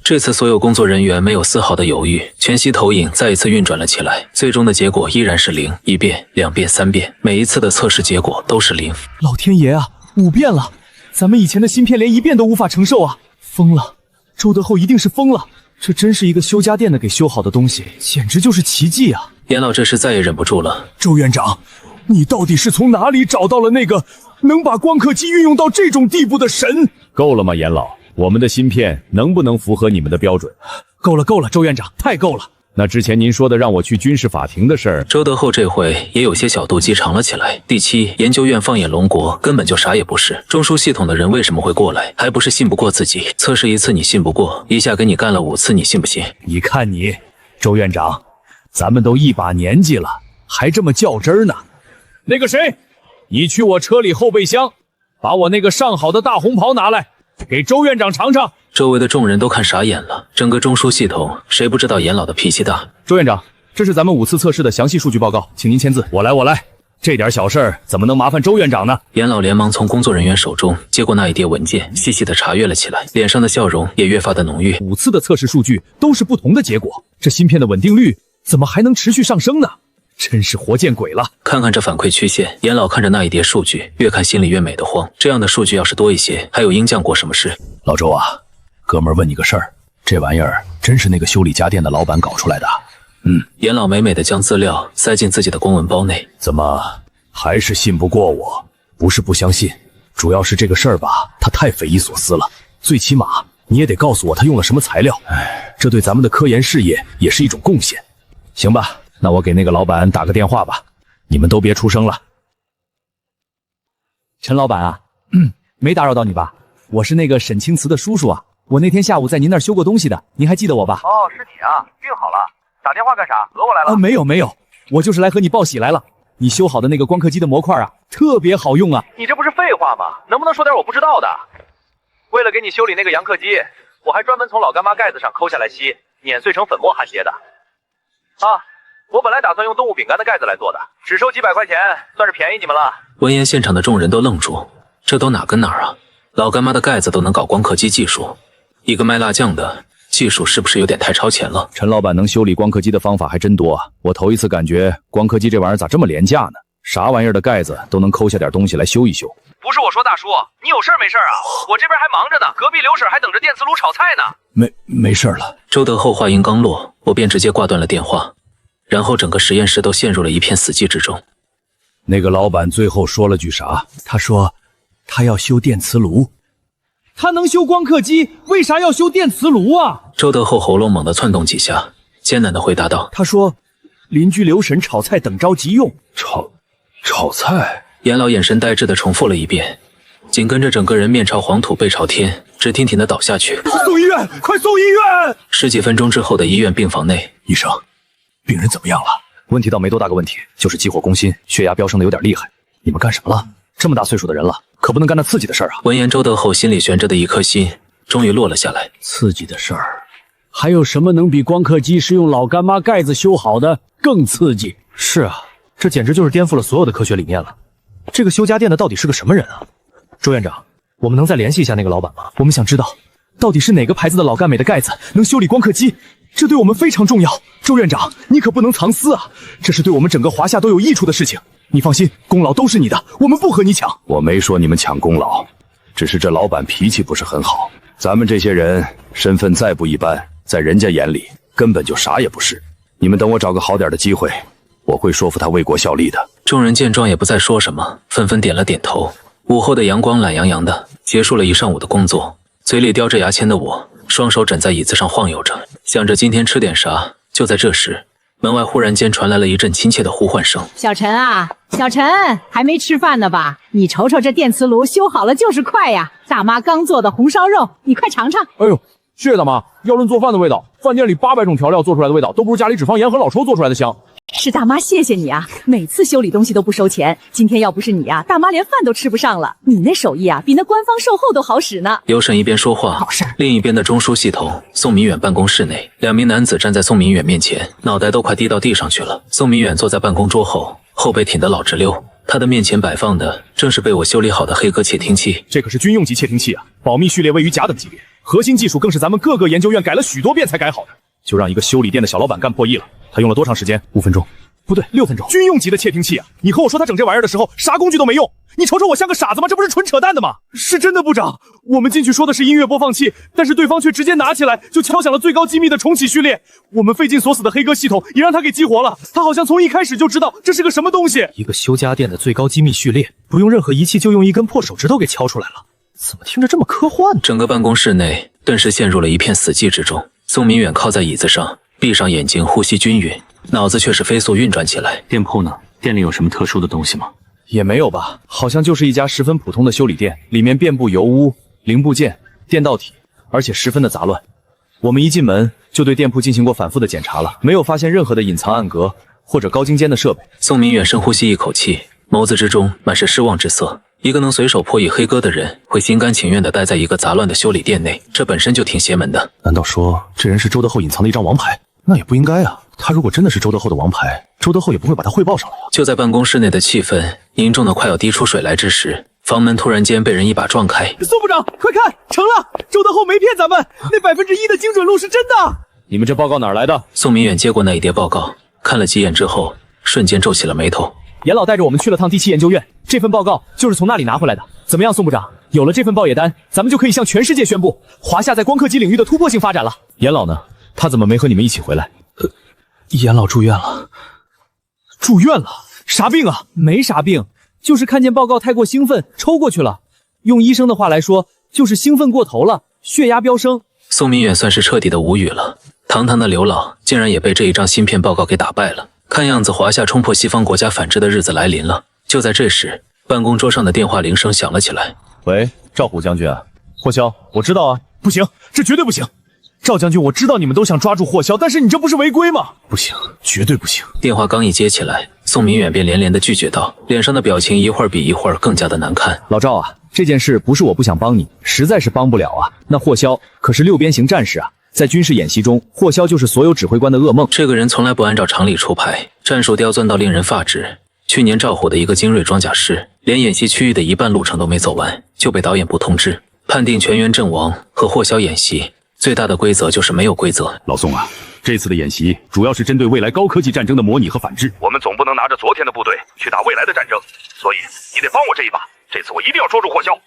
这次所有工作人员没有丝毫的犹豫，全息投影再一次运转了起来，最终的结果依然是0，一遍、2遍、3遍，每一次的测试结果都是0。老天爷啊，5遍了！咱们以前的芯片连1遍都无法承受啊！疯了，周德厚一定是疯了！这真是一个修家电的给修好的东西，简直就是奇迹啊！严老这时再也忍不住了，周院长，你到底是从哪里找到了那个能把光刻机运用到这种地步的神？够了吗，严老？我们的芯片能不能符合你们的标准？够了，够了，周院长，太够了！那之前您说的让我去军事法庭的事儿，周德厚这回也有些小肚鸡肠了起来。第7研究院放眼龙国，根本就啥也不是。中枢系统的人为什么会过来？还不是信不过自己？测试1次你信不过，一下给你干了5次，你信不信？你看你，周院长，咱们都一把年纪了，还这么较真儿呢。那个谁，你去我车里后备箱，把我那个上好的大红袍拿来，给周院长尝尝。周围的众人都看傻眼了，整个中枢系统谁不知道严老的脾气大？周院长，这是咱们5次测试的详细数据报告，请您签字。我来，这点小事儿怎么能麻烦周院长呢？严老连忙从工作人员手中接过那一叠文件，细细的查阅了起来，脸上的笑容也越发的浓郁。 5次的测试数据都是不同的结果，这芯片的稳定率怎么还能持续上升呢？真是活见鬼了！看看这反馈曲线，严老看着那一叠数据，越看心里越美得慌。这样的数据要是多一些，还有鹰酱过什么事？老周啊，哥们儿问你个事儿，这玩意儿真是那个修理家电的老板搞出来的？严老美美的将资料塞进自己的公文包内。怎么还是信不过我？不是不相信，主要是这个事儿吧，它太匪夷所思了。最起码你也得告诉我他用了什么材料，这对咱们的科研事业也是一种贡献。行吧，那我给那个老板打个电话吧，你们都别出声了。陈老板啊，没打扰到你吧？我是那个沈清慈的叔叔啊，我那天下午在您那儿修过东西的，您还记得我吧？哦，是你啊，运好了，打电话干啥？讹我来了？没有，我就是来和你报喜来了。你修好的那个光刻机的模块啊，特别好用啊！你这不是废话吗？能不能说点我不知道的？为了给你修理那个阳刻机，我还专门从老干妈盖子上抠下来锡，碾碎成粉末焊接的。啊，我本来打算用动物饼干的盖子来做的，只收几百块钱，算是便宜你们了。闻言，现场的众人都愣住，这都哪跟哪儿啊？老干妈的盖子都能搞光刻机技术，一个卖辣酱的技术是不是有点太超前了？陈老板能修理光刻机的方法还真多啊！我头一次感觉光刻机这玩意儿咋这么廉价呢？啥玩意儿的盖子都能抠下点东西来修一修。不是我说，大叔，你有事没事啊？我这边还忙着呢，隔壁刘婶还等着电磁炉炒菜呢。没事了。周德厚话音刚落，我便直接挂断了电话，然后整个实验室都陷入了一片死寂之中。那个老板最后说了句啥？他说他要修电磁炉。他能修光刻机，为啥要修电磁炉啊？周德厚喉咙猛地窜动几下，艰难地回答道：“他说邻居刘婶炒菜等着急用。炒菜。”严老眼神呆滞地重复了一遍，紧跟着整个人面朝黄土背朝天，直挺挺地倒下去。送医院，快送医院！十几分钟之后的医院病房内，医生，病人怎么样了？问题倒没多大个问题，就是急火攻心，血压飙升的有点厉害。你们干什么了？这么大岁数的人了，可不能干那刺激的事儿啊！闻言，周德厚心里悬着的一颗心终于落了下来。刺激的事儿，还有什么能比光刻机是用老干妈盖子修好的更刺激？是啊，这简直就是颠覆了所有的科学理念了。这个修家电的到底是个什么人啊？周院长，我们能再联系一下那个老板吗？我们想知道，到底是哪个牌子的老干美的盖子能修理光刻机？这对我们非常重要。周院长，你可不能藏私啊！这是对我们整个华夏都有益处的事情。你放心，功劳都是你的，我们不和你抢。我没说你们抢功劳，只是这老板脾气不是很好。咱们这些人身份再不一般，在人家眼里根本就啥也不是。你们等我找个好点的机会，我会说服他为国效力的。众人见状也不再说什么，纷纷点了点头。午后的阳光懒洋洋的，结束了一上午的工作。嘴里叼着牙签的我，双手枕在椅子上晃悠着，想着今天吃点啥。就在这时，门外忽然间传来了一阵亲切的呼唤声：“小陈啊，小陈，还没吃饭呢吧？你瞅瞅这电磁炉修好了就是快呀！大妈刚做的红烧肉，你快尝尝。”哎呦，谢谢大妈。要论做饭的味道，饭店里800种调料做出来的味道，都不如家里脂肪盐和老抽做出来的香。是大妈谢谢你啊，每次修理东西都不收钱。今天要不是你啊，大妈连饭都吃不上了。你那手艺啊，比那官方售后都好使呢。刘婶一边说话，好事。另一边的中枢系统宋明远办公室内，两名男子站在宋明远面前，脑袋都快低到地上去了。宋明远坐在办公桌后，后背挺得老直溜，他的面前摆放的正是被我修理好的黑鸽窃听器。这可是军用级窃听器啊，保密序列位于甲等级别，核心技术更是咱们各个研究院改了许多遍才改好的。就让一个修理店的小老板干破亿了，他用了多长时间？5分钟。不对，6分钟。军用级的窃听器啊！你和我说他整这玩意儿的时候，啥工具都没用。你瞅瞅我像个傻子吗？这不是纯扯淡的吗？是真的，部长。我们进去说的是音乐播放器，但是对方却直接拿起来就敲响了最高机密的重启序列。我们费劲锁死的黑鸽系统也让他给激活了。他好像从一开始就知道这是个什么东西。一个修家电的最高机密序列，不用任何仪器就用一根破手指头给敲出来了，怎么听着这么科幻呢？整个办公室内顿时陷入了一片死寂之中。宋明远靠在椅子上，闭上眼睛，呼吸均匀，脑子却是飞速运转起来。店铺呢？店里有什么特殊的东西吗？也没有吧，好像就是一家十分普通的修理店，里面遍布油污、零部件、电导体，而且十分的杂乱。我们一进门就对店铺进行过反复的检查了，没有发现任何的隐藏暗格或者高精尖的设备。宋明远深呼吸一口气，眸子之中满是失望之色。一个能随手破译黑鸽的人，会心甘情愿地待在一个杂乱的修理店内，这本身就挺邪门的。难道说这人是周德厚隐藏的一张王牌？那也不应该啊，他如果真的是周德厚的王牌，周德厚也不会把他汇报上来啊。就在办公室内的气氛凝重的快要滴出水来之时，房门突然间被人一把撞开。宋部长，快看，成了！周德厚没骗咱们，那1%的精准度是真的。你们这报告哪儿来的？宋明远接过那一叠报告，看了几眼之后，瞬间皱起了眉头。严老带着我们去了趟第7研究院，这份报告就是从那里拿回来的。怎么样，宋部长？有了这份报业单，咱们就可以向全世界宣布，华夏在光刻机领域的突破性发展了。严老呢？他怎么没和你们一起回来？严老住院了。住院了？啥病啊？没啥病，就是看见报告太过兴奋，抽过去了。用医生的话来说，就是兴奋过头了，血压飙升。宋明远算是彻底的无语了，堂堂的刘老竟然也被这一张芯片报告给打败了。看样子华夏冲破西方国家反制的日子来临了。就在这时，办公桌上的电话铃声响了起来。喂，赵虎将军啊，霍霄，我知道啊。不行，这绝对不行。赵将军，我知道你们都想抓住霍霄，但是你这不是违规吗？不行，绝对不行。电话刚一接起来，宋明远便连连的拒绝道，脸上的表情一会儿比一会儿更加的难看。老赵啊，这件事不是我不想帮你，实在是帮不了啊。那霍霄可是六边形战士啊，在军事演习中，霍霄就是所有指挥官的噩梦。这个人从来不按照常理出牌，战术刁钻到令人发指。去年赵虎的一个精锐装甲师，连演习区域的一半路程都没走完，就被导演部通知判定全员阵亡。和霍霄演习最大的规则就是没有规则。老宋啊，这次的演习主要是针对未来高科技战争的模拟和反制，我们总不能拿着昨天的部队去打未来的战争，所以你得帮我这一把。这次我一定要捉住霍霄。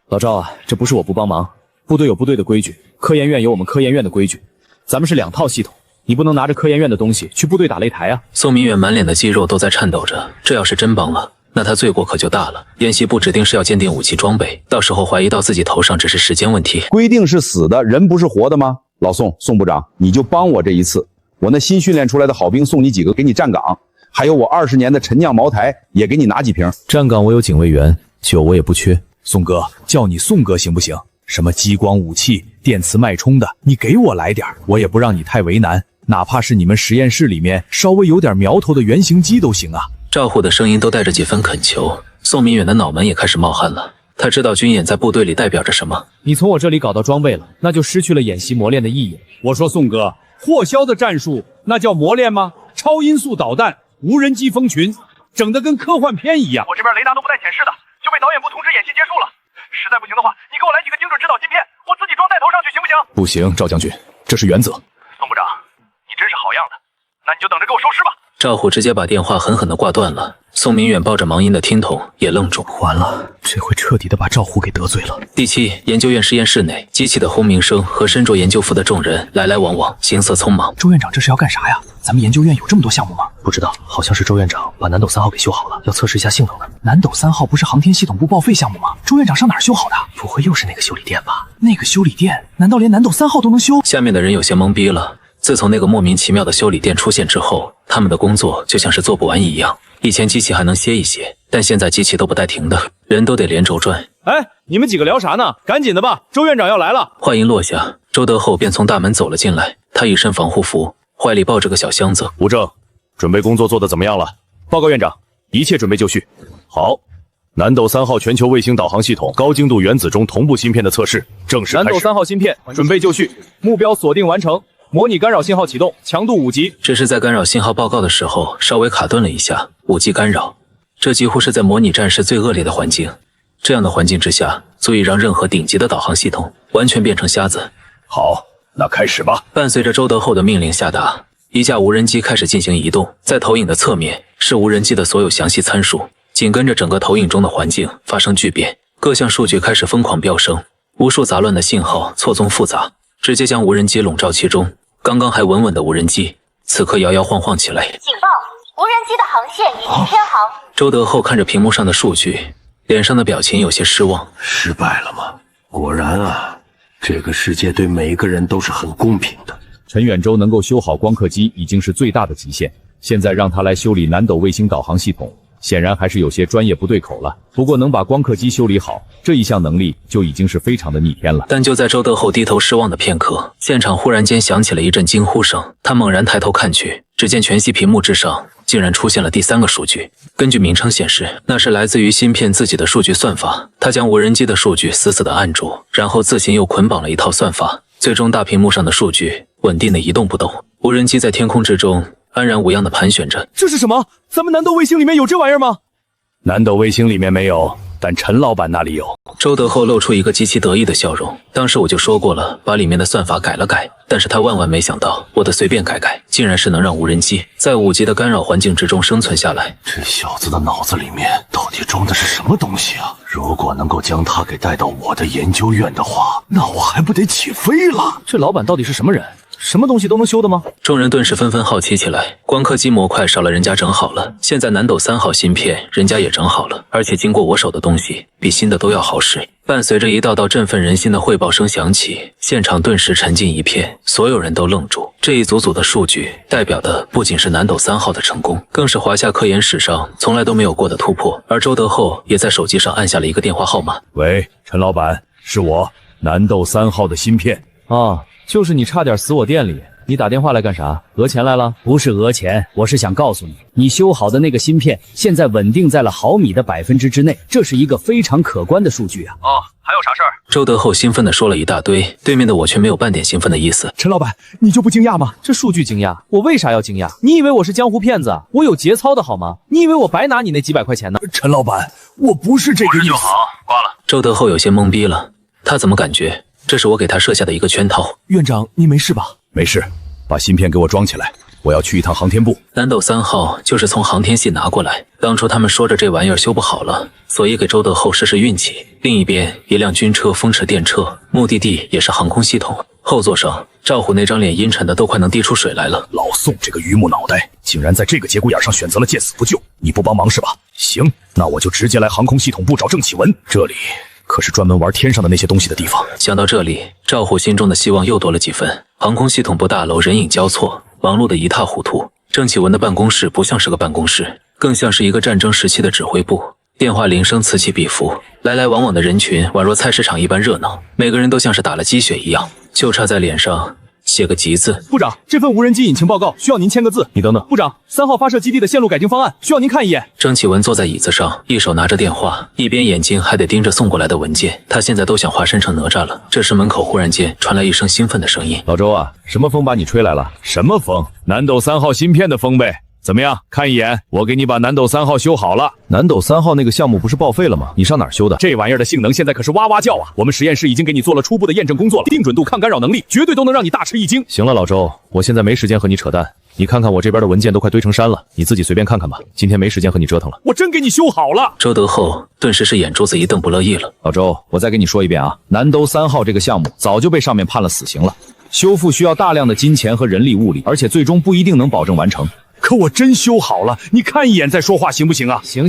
老赵啊，这不是我不帮忙，部队有部队的规矩，科研院有我们科研院的规矩，咱们是两套系统，你不能拿着科研院的东西去部队打擂台啊。宋明远满脸的肌肉都在颤抖着，这要是真帮了，那他罪过可就大了。演习部指定是要鉴定武器装备，到时候怀疑到自己头上只是时间问题。规定是死的，人不是活的吗？老宋部长，你就帮我这一次，我那新训练出来的好兵送你几个，给你站岗，还有我20年的陈酿茅台也给你拿几瓶。站岗我有警卫员，酒我也不缺。宋哥，叫你宋哥行不行？什么激光武器、电磁脉冲的，你给我来点，我也不让你太为难，哪怕是你们实验室里面稍微有点苗头的原型机都行啊。赵虎的声音都带着几分恳求，宋明远的脑门也开始冒汗了。他知道军演在部队里代表着什么。你从我这里搞到装备了，那就失去了演习磨练的意义。我说宋哥，霍霄的战术那叫磨练吗？超音速导弹、无人机蜂群，整得跟科幻片一样。我这边雷达都不带显示的，就被导演部通知演习结束了。实在不行的话，你给我来几个精准指导芯片，我自己装带头上去行不行？不行，赵将军，这是原则。宋部长，你真是好样的，那你就等着给我收尸吧。赵虎直接把电话狠狠地挂断了。宋明远抱着盲音的听筒也愣住，完了，这回彻底的把赵虎给得罪了。第7研究院实验室内，机器的轰鸣声和身着研究服的众人来来往往，行色匆忙。周院长这是要干啥呀？咱们研究院有这么多项目吗？不知道，好像是周院长把南斗3号给修好了，要测试一下性能的。南斗3号不是航天系统部报废项目吗？周院长上哪儿修好的？不会又是那个修理店吧？那个修理店难道连南斗3号都能修？下面的人有些懵逼了。自从那个莫名其妙的修理店出现之后，他们的工作就像是做不完一样。以前机器还能歇一歇，但现在机器都不带停的，人都得连轴转。哎，你们几个聊啥呢？赶紧的吧，周院长要来了。话音落下，周德厚便从大门走了进来。他一身防护服，怀里抱着个小箱子。吴正，准备工作做得怎么样了？报告院长，一切准备就绪。好，南斗3号全球卫星导航系统高精度原子钟同步芯片的测试正式开始。南斗3号芯片准备就绪，目标锁定完成。模拟干扰信号启动，强度5级。只是在干扰信号报告的时候稍微卡顿了一下，5级干扰，这几乎是在模拟战时最恶劣的环境。这样的环境之下，足以让任何顶级的导航系统完全变成瞎子。好，那开始吧。伴随着周德厚的命令下达，一架无人机开始进行移动，在投影的侧面是无人机的所有详细参数，紧跟着整个投影中的环境发生巨变，各项数据开始疯狂飙升，无数杂乱的信号错综复杂，直接将无人机笼罩其中。刚刚还稳稳的无人机，此刻摇摇晃晃起来。警报！无人机的航线已经偏航。周德厚看着屏幕上的数据，脸上的表情有些失望。失败了吗？果然啊，这个世界对每个人都是很公平的。陈远洲能够修好光刻机已经是最大的极限，现在让他来修理南斗卫星导航系统，显然还是有些专业不对口了。不过能把光刻机修理好，这一项能力就已经是非常的逆天了。但就在周德厚低头失望的片刻，现场忽然间响起了一阵惊呼声。他猛然抬头看去，只见全息屏幕之上竟然出现了第3个数据。根据名称显示，那是来自于芯片自己的数据算法。他将无人机的数据死死地按住，然后自行又捆绑了一套算法，最终大屏幕上的数据稳定的一动不动。无人机在天空之中安然无恙地盘旋着。这是什么？咱们南斗卫星里面有这玩意儿吗？南斗卫星里面没有，但陈老板那里有。周德厚露出一个极其得意的笑容。当时我就说过了，把里面的算法改了改，但是他万万没想到，我的随便改改，竟然是能让无人机在5级的干扰环境之中生存下来。这小子的脑子里面到底装的是什么东西啊？如果能够将他给带到我的研究院的话，那我还不得起飞了？这老板到底是什么人？什么东西都能修的吗？众人顿时纷纷好奇起来。光刻机模块少了人家整好了，现在南斗3号芯片人家也整好了，而且经过我手的东西比新的都要好使。伴随着一道道振奋人心的汇报声响起，现场顿时沉静一片，所有人都愣住。这一组组的数据代表的不仅是南斗3号的成功，更是华夏科研史上从来都没有过的突破。而周德厚也在手机上按下了一个电话号码。喂，陈老板，是我，南斗3号的芯片啊，就是你差点死我店里，你打电话来干啥？讹钱来了？不是讹钱，我是想告诉你，你修好的那个芯片现在稳定在了毫米的%之内，这是一个非常可观的数据啊。哦，还有啥事儿？周德厚兴奋地说了一大堆，对面的我却没有半点兴奋的意思。陈老板，你就不惊讶吗？这数据惊讶？我为啥要惊讶？你以为我是江湖骗子啊？我有节操的好吗？你以为我白拿你那几百块钱呢？陈老板，我不是这个意思。好，挂了。周德厚有些懵逼了，他怎么感觉这是我给他设下的一个圈套？院长，你没事吧？没事，把芯片给我装起来，我要去一趟航天部。南斗3号就是从航天系拿过来，当初他们说着这玩意儿修不好了，所以给周德厚试试运气。另一边，一辆军车风驰电掣，目的地也是航空系统。后座上，赵虎那张脸阴沉的都快能滴出水来了。老宋这个榆木脑袋，竟然在这个节骨眼上选择了见死不救，你不帮忙是吧？行，那我就直接来航空系统部找郑启文，这里可是专门玩天上的那些东西的地方。想到这里，赵虎心中的希望又多了几分。航空系统部大楼人影交错，忙碌得一塌糊涂。郑启文的办公室不像是个办公室，更像是一个战争时期的指挥部。电话铃声此起彼伏，来来往往的人群宛若菜市场一般热闹，每个人都像是打了鸡血一样，就差在脸上写个急字。部长，这份无人机引擎报告需要您签个字。你等等，部长，3号发射基地的线路改进方案需要您看一眼。郑启文坐在椅子上，一手拿着电话，一边眼睛还得盯着送过来的文件。他现在都想化身成哪吒了。这时门口忽然间传来一声兴奋的声音：“老周啊，什么风把你吹来了？什么风？南斗3号芯片的风呗。怎么样？看一眼，我给你把南斗3号修好了。南斗3号那个项目不是报废了吗？你上哪儿修的？这玩意儿的性能现在可是哇哇叫啊！我们实验室已经给你做了初步的验证工作了，定准度、抗干扰能力绝对都能让你大吃一惊。行了，老周，我现在没时间和你扯淡。你看看我这边的文件都快堆成山了，你自己随便看看吧。今天没时间和你折腾了。我真给你修好了。周德厚顿时是眼珠子一瞪，不乐意了。老周，我再跟你说一遍啊，南斗3号这个项目早就被上面判了死刑了，修复需要大量的金钱和人力物力，而且最终不一定能保证完成。可我真修好了，你看一眼再说话行不行啊？行，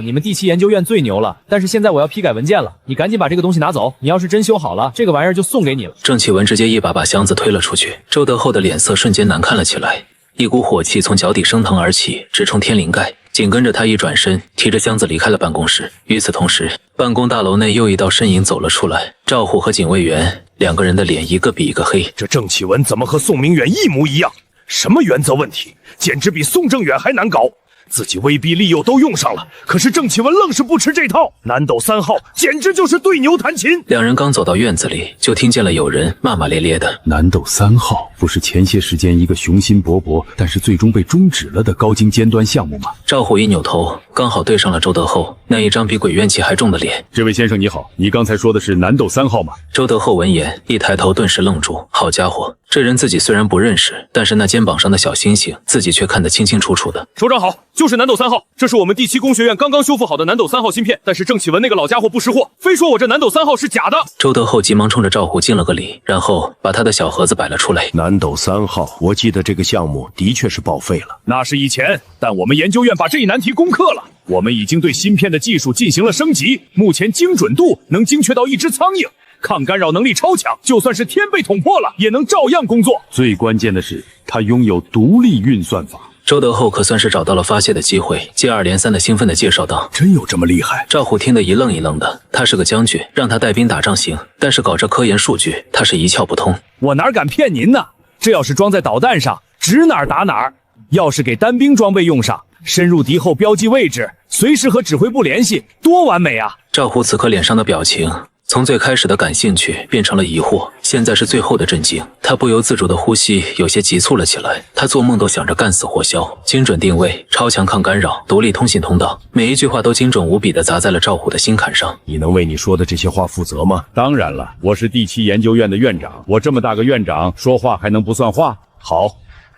你们第7研究院最牛了，但是现在我要批改文件了，你赶紧把这个东西拿走。你要是真修好了，这个玩意儿就送给你了。郑启文直接一把箱子推了出去，周德厚的脸色瞬间难看了起来，一股火气从脚底升腾而起，直冲天灵盖。紧跟着他一转身，提着箱子离开了办公室。与此同时，办公大楼内又一道身影走了出来，赵虎和警卫员两个人的脸一个比一个黑。这郑启文怎么和宋明远一模一样？什么原则问题，简直比宋正远还难搞。自己威逼利诱都用上了，可是郑启文愣是不吃这套。南斗3号简直就是对牛弹琴。两人刚走到院子里，就听见了有人骂骂咧咧的：“南斗3号不是前些时间一个雄心勃勃，但是最终被终止了的高精尖端项目吗？”赵虎一扭头，刚好对上了周德厚那一张比鬼怨气还重的脸。这位先生你好，你刚才说的是南斗3号吗？周德厚闻言一抬头，顿时愣住。好家伙，这人自己虽然不认识，但是那肩膀上的小星星，自己却看得清清楚楚的。首长好，就是南斗3号，这是我们第7工学院刚刚修复好的南斗3号芯片，但是郑启文那个老家伙不识货，非说我这南斗3号是假的。周德厚急忙冲着赵虎敬了个礼，然后把他的小盒子摆了出来。南斗3号，我记得这个项目的确是报废了，那是以前，但我们研究院把这一难题攻克了。我们已经对芯片的技术进行了升级，目前精准度能精确到一只苍蝇，抗干扰能力超强，就算是天被捅破了，也能照样工作。最关键的是，它拥有独立运算法。周德厚可算是找到了发泄的机会，接二连三的兴奋的介绍道：“真有这么厉害？”赵虎听得一愣一愣的，他是个将军，让他带兵打仗行，但是搞这科研数据，他是一窍不通。我哪敢骗您呢？这要是装在导弹上，指哪儿打哪儿；要是给单兵装备用上，深入敌后标记位置，随时和指挥部联系，多完美啊！赵虎此刻脸上的表情，从最开始的感兴趣变成了疑惑，现在是最后的震惊。他不由自主的呼吸有些急促了起来，他做梦都想着干死活肖，精准定位，超强抗干扰，独立通信通道，每一句话都精准无比的砸在了赵虎的心坎上。你能为你说的这些话负责吗？当然了，我是第7研究院的院长，我这么大个院长，说话还能不算话？好，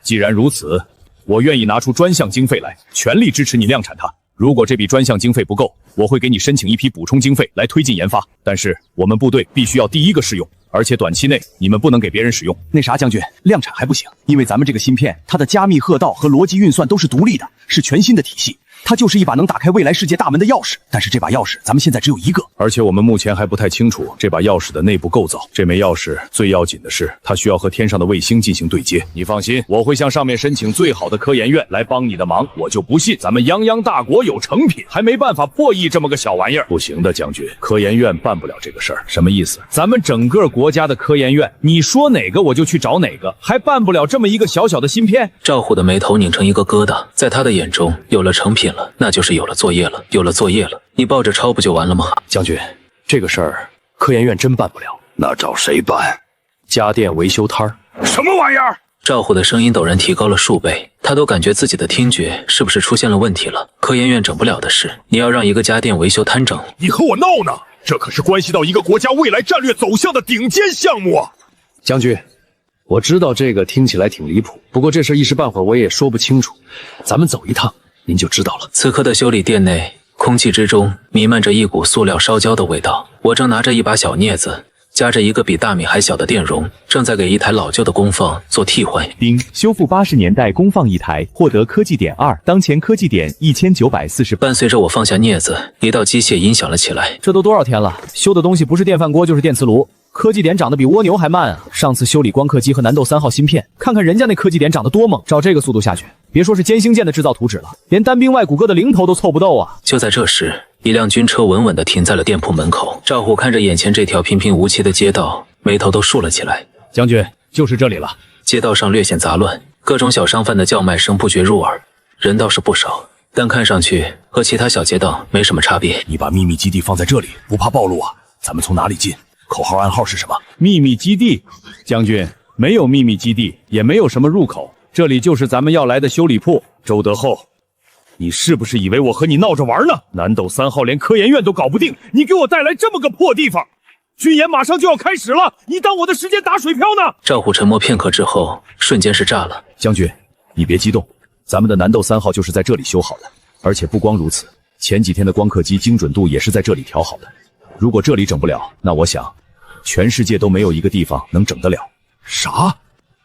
既然如此，我愿意拿出专项经费来，全力支持你量产它。如果这笔专项经费不够，我会给你申请一批补充经费来推进研发。但是我们部队必须要第一个试用，而且短期内你们不能给别人使用。那啥，将军，量产还不行，因为咱们这个芯片，它的加密、河道和逻辑运算都是独立的，是全新的体系。它就是一把能打开未来世界大门的钥匙。但是这把钥匙咱们现在只有一个，而且我们目前还不太清楚这把钥匙的内部构造。这枚钥匙最要紧的是，它需要和天上的卫星进行对接。你放心，我会向上面申请最好的科研院来帮你的忙。我就不信咱们泱泱大国有成品，还没办法破译这么个小玩意儿。不行的，将军，科研院办不了这个事儿。什么意思？咱们整个国家的科研院，你说哪个我就去找哪个，还办不了这么一个小小的芯片？赵虎的眉头拧成一个疙瘩，在他的眼中，有了成品了，那就是有了作业了。有了作业了，你抱着抄不就完了吗？将军，这个事儿科研院真办不了，那找谁办？家电维修摊儿？什么玩意儿？赵虎的声音陡然提高了数倍，他都感觉自己的听觉是不是出现了问题了？科研院整不了的事，你要让一个家电维修摊整？你和我闹呢？这可是关系到一个国家未来战略走向的顶尖项目啊！将军，我知道这个听起来挺离谱，不过这事一时半会儿我也说不清楚，咱们走一趟您就知道了。此刻的修理店内，空气之中弥漫着一股塑料烧焦的味道。我正拿着一把小镊子，夹着一个比大米还小的电容，正在给一台老旧的功放做替换。丁修复80年代功放一台，获得科技点2，当前科技点1940。伴随着我放下镊子，一道机械音响了起来。这都多少天了，修的东西不是电饭锅就是电磁炉。科技点长得比蜗牛还慢啊！上次修理光刻机和南斗3号芯片，看看人家那科技点长得多猛，照这个速度下去，别说是歼星舰的制造图纸了，连单兵外骨骼的零头都凑不够啊！就在这时，一辆军车稳稳地停在了店铺门口。赵虎看着眼前这条平平无奇的街道，眉头都竖了起来。将军，就是这里了。街道上略显杂乱，各种小商贩的叫卖声不绝入耳，人倒是不少，但看上去和其他小街道没什么差别。你把秘密基地放在这里，不怕暴露啊？咱们从哪里进？口号暗号是什么？秘密基地？将军，没有秘密基地，也没有什么入口，这里就是咱们要来的修理铺。周德厚，你是不是以为我和你闹着玩呢？南斗3号连科研院都搞不定，你给我带来这么个破地方，军演马上就要开始了，你当我的时间打水漂呢？赵虎沉默片刻之后，瞬间是炸了。将军，你别激动，咱们的南斗3号就是在这里修好的，而且不光如此，前几天的光刻机精准度也是在这里调好的。如果这里整不了，那我想全世界都没有一个地方能整得了。啥？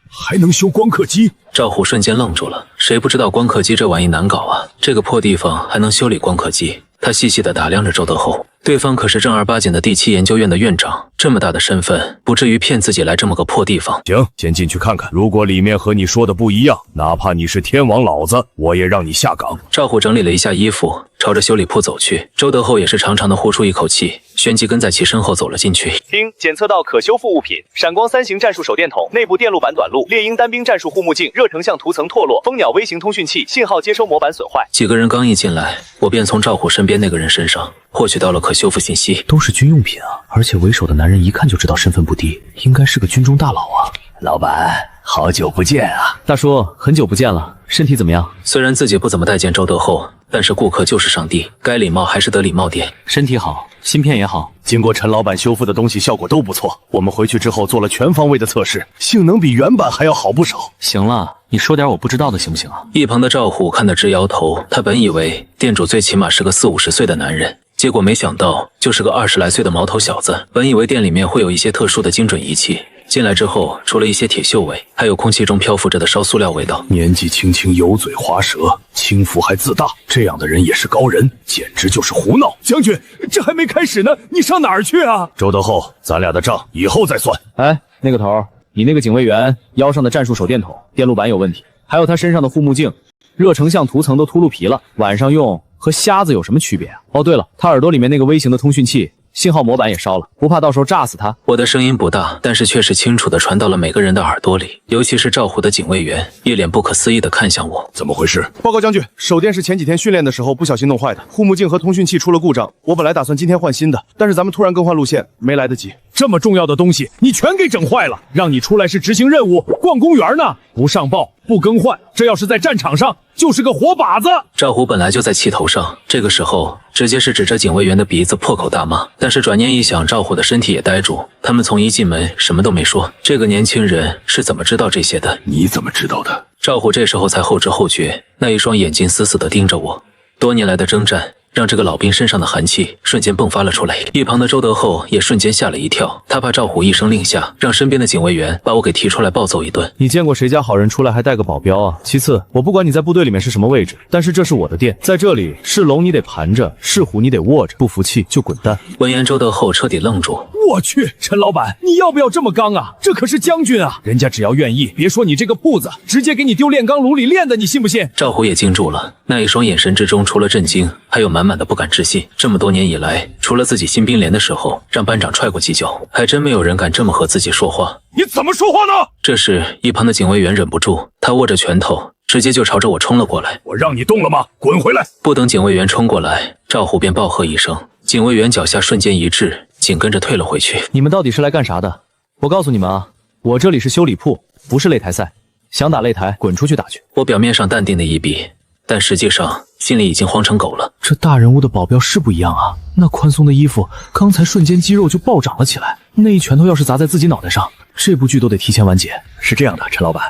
还能修光刻机？赵虎瞬间愣住了，谁不知道光刻机这玩意难搞啊？这个破地方还能修理光刻机？他细细地打量着周德厚，对方可是正儿八经的第7研究院的院长，这么大的身份，不至于骗自己来这么个破地方。行，先进去看看，如果里面和你说的不一样，哪怕你是天王老子，我也让你下岗。赵虎整理了一下衣服，朝着修理铺走去。周德厚也是长长的呼出一口气，旋即跟在其身后走了进去。丁检测到可修复物品：闪光3型战术手电筒、内部电路板短路、猎鹰单兵战术护目镜、热成像涂层脱落、蜂鸟微型通讯器、信号接收模板损坏。几个人刚一进来，我便从赵虎身边那个人身上获取到了可修复信息。都是军用品啊，而且为首的男人一看就知道身份不低，应该是个军中大佬啊。老板，好久不见啊！大叔，很久不见了，身体怎么样？虽然自己不怎么待见周德厚，但是顾客就是上帝，该礼貌还是得礼貌点。身体好，芯片也好，经过陈老板修复的东西效果都不错，我们回去之后做了全方位的测试，性能比原版还要好不少。行了，你说点我不知道的行不行啊？一旁的赵虎看得直摇头，他本以为店主最起码是个40、50岁的男人，结果没想到就是个20来岁的毛头小子。本以为店里面会有一些特殊的精准仪器，进来之后除了一些铁锈味，还有空气中漂浮着的烧塑料味道。年纪轻轻油嘴滑舌，轻浮还自大，这样的人也是高人，简直就是胡闹。将军，这还没开始呢，你上哪儿去啊？周德厚，咱俩的账以后再算。哎，那个头，你那个警卫员腰上的战术手电筒电路板有问题，还有他身上的护目镜热成像涂层都秃噜皮了，晚上用和瞎子有什么区别啊？哦对了，他耳朵里面那个微型的通讯器信号模板也烧了，不怕到时候炸死他？我的声音不大，但是却是清楚地传到了每个人的耳朵里，尤其是赵虎的警卫员一脸不可思议地看向我。怎么回事？报告将军，手电是前几天训练的时候不小心弄坏的，护目镜和通讯器出了故障。我本来打算今天换新的，但是咱们突然更换路线，没来得及。这么重要的东西你全给整坏了，让你出来是执行任务逛公园呢，不上报不更换，这要是在战场上就是个活靶子。赵虎本来就在气头上，这个时候直接是指着警卫员的鼻子破口大骂，但是转念一想，赵虎的身体也呆住，他们从一进门什么都没说，这个年轻人是怎么知道这些的？你怎么知道的？赵虎这时候才后知后觉，那一双眼睛死死地盯着我。多年来的征战让这个老兵身上的寒气瞬间迸发了出来。一旁的周德厚也瞬间吓了一跳，他怕赵虎一声令下，让身边的警卫员把我给提出来暴揍一顿。你见过谁家好人出来还带个保镖啊？其次，我不管你在部队里面是什么位置，但是这是我的店，在这里是龙你得盘着，是虎你得卧着，不服气就滚蛋。闻言，周德厚彻底愣住。我去，陈老板，你要不要这么刚啊？这可是将军啊！人家只要愿意，别说你这个铺子，直接给你丢炼钢炉里炼的，你信不信？赵虎也惊住了，那一双眼神之中除了震惊，还有满满的不敢置信。这么多年以来，除了自己新兵连的时候让班长踹过几脚，还真没有人敢这么和自己说话。你怎么说话呢？这时，一旁的警卫员忍不住，他握着拳头，直接就朝着我冲了过来。我让你动了吗？滚回来！不等警卫员冲过来，赵虎便暴喝一声，警卫员脚下瞬间一滞，紧跟着退了回去。你们到底是来干啥的？我告诉你们啊，我这里是修理铺，不是擂台赛，想打擂台滚出去打去。我表面上淡定的一比，但实际上心里已经慌成狗了。这大人物的保镖是不一样啊，那宽松的衣服，刚才瞬间肌肉就暴涨了起来，那一拳头要是砸在自己脑袋上，这部剧都得提前完结。是这样的，陈老板，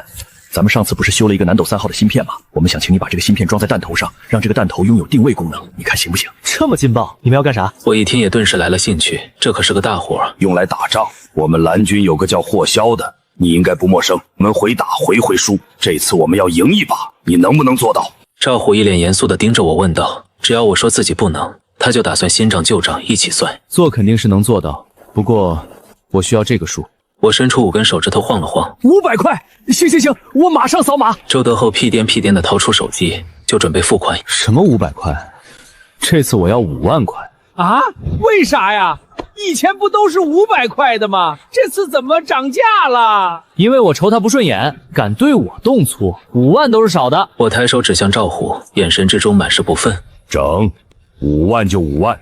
咱们上次不是修了一个南斗3号的芯片吗？我们想请你把这个芯片装在弹头上，让这个弹头拥有定位功能，你看行不行？这么劲爆，你们要干啥？我一听也顿时来了兴趣，这可是个大活，用来打仗。我们蓝军有个叫霍霄的，你应该不陌生。我们回打回输，这次我们要赢一把，你能不能做到？赵虎一脸严肃地盯着我问道。只要我说自己不能，他就打算新账旧账一起算。做肯定是能做到，不过我需要这个数。我伸出5根手指头晃了晃，500块，行，我马上扫码。周德厚屁颠地掏出手机，就准备付款。什么500块？这次我要5万块。啊？为啥呀？以前不都是500块的吗？这次怎么涨价了？因为我瞅他不顺眼，敢对我动粗，5万都是少的。我抬手指向赵虎，眼神之中满是不忿。整，5万就5万，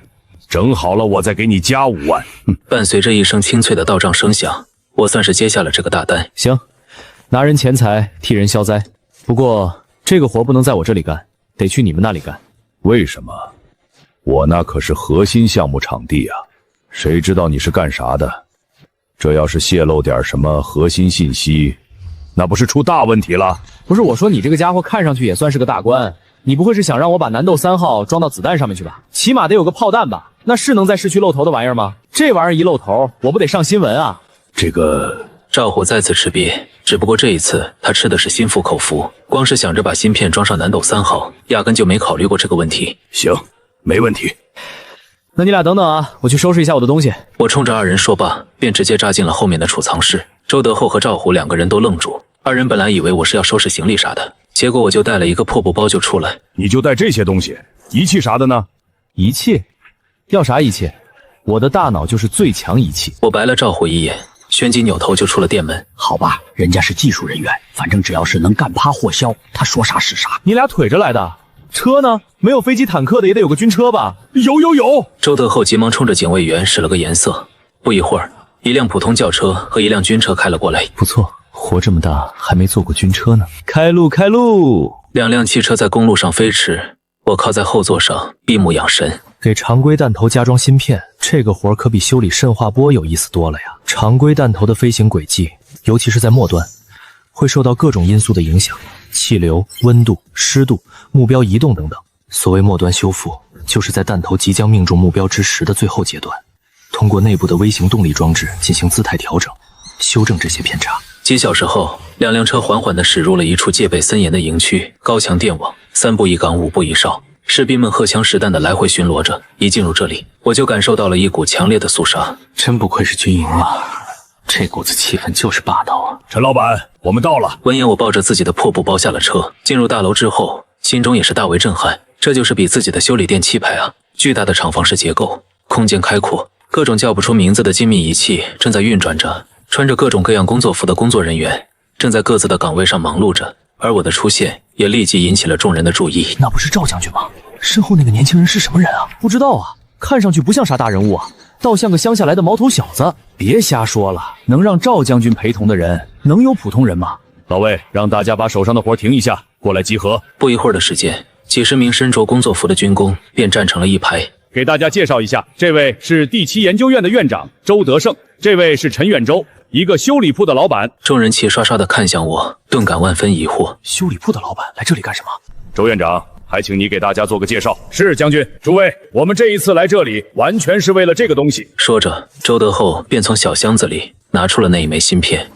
整好了我再给你加5万。伴随着一声清脆的到账声响，我算是接下了这个大单。行，拿人钱财替人消灾。不过这个活不能在我这里干，得去你们那里干。为什么？我那可是核心项目场地啊，谁知道你是干啥的？这要是泄露点什么核心信息，那不是出大问题了？不是，我说你这个家伙看上去也算是个大官，你不会是想让我把南斗3号装到子弹上面去吧？起码得有个炮弹吧？那是能在市区露头的玩意儿吗？这玩意儿一露头，我不得上新闻啊？这个赵虎再次吃瘪，只不过这一次他吃的是心服口服，光是想着把芯片装上南斗3号，压根就没考虑过这个问题。行，没问题。那你俩等等啊，我去收拾一下我的东西。我冲着二人说罢，便直接扎进了后面的储藏室。周德厚和赵虎2个人都愣住，二人本来以为我是要收拾行李啥的，结果我就带了一个破布包就出来。你就带这些东西，仪器啥的呢？仪器？要啥仪器？我的大脑就是最强仪器。我白了赵虎一眼，旋即扭头就出了店门。好吧，人家是技术人员，反正只要是能干趴霍霄，他说啥是啥。你俩腿着来的？车呢？没有飞机坦克的也得有个军车吧？有。周德厚急忙冲着警卫员使了个颜色，不一会儿，一辆普通轿车和一辆军车开了过来。不错，活这么大还没坐过军车呢。开路！2辆汽车在公路上飞驰，我靠在后座上闭目养神。给常规弹头加装芯片，这个活可比修理渗化波有意思多了呀。常规弹头的飞行轨迹，尤其是在末端，会受到各种因素的影响，气流、温度、湿度、目标移动等等。所谓末端修复，就是在弹头即将命中目标之时的最后阶段，通过内部的微型动力装置进行姿态调整，修正这些偏差。几小时后，2辆车缓缓地驶入了一处戒备森严的营区，高墙电网，3步一岗，5步一哨，士兵们荷枪实弹地来回巡逻着。一进入这里，我就感受到了一股强烈的肃杀。真不愧是军营啊，这股子气氛就是霸道啊！陈老板，我们到了。闻言，我抱着自己的破布包下了车。进入大楼之后，心中也是大为震撼。这就是比自己的修理店气派啊！巨大的厂房式结构，空间开阔，各种叫不出名字的精密仪器正在运转着，穿着各种各样工作服的工作人员正在各自的岗位上忙碌着，而我的出现也立即引起了众人的注意。那不是赵将军吗？身后那个年轻人是什么人啊？不知道啊，看上去不像啥大人物啊，倒像个乡下来的毛头小子。别瞎说了，能让赵将军陪同的人，能有普通人吗？老魏，让大家把手上的活停一下，过来集合。不一会儿的时间，几十名身着工作服的军工便站成了一排。给大家介绍一下，这位是第7研究院的院长周德胜，这位是陈远洲，一个修理铺的老板。众人齐刷刷地看向我，顿感万分疑惑。修理铺的老板来这里干什么？周院长，还请你给大家做个介绍。是将军，诸位，我们这一次来这里完全是为了这个东西。说着，周德厚便从小箱子里拿出了那一枚芯片。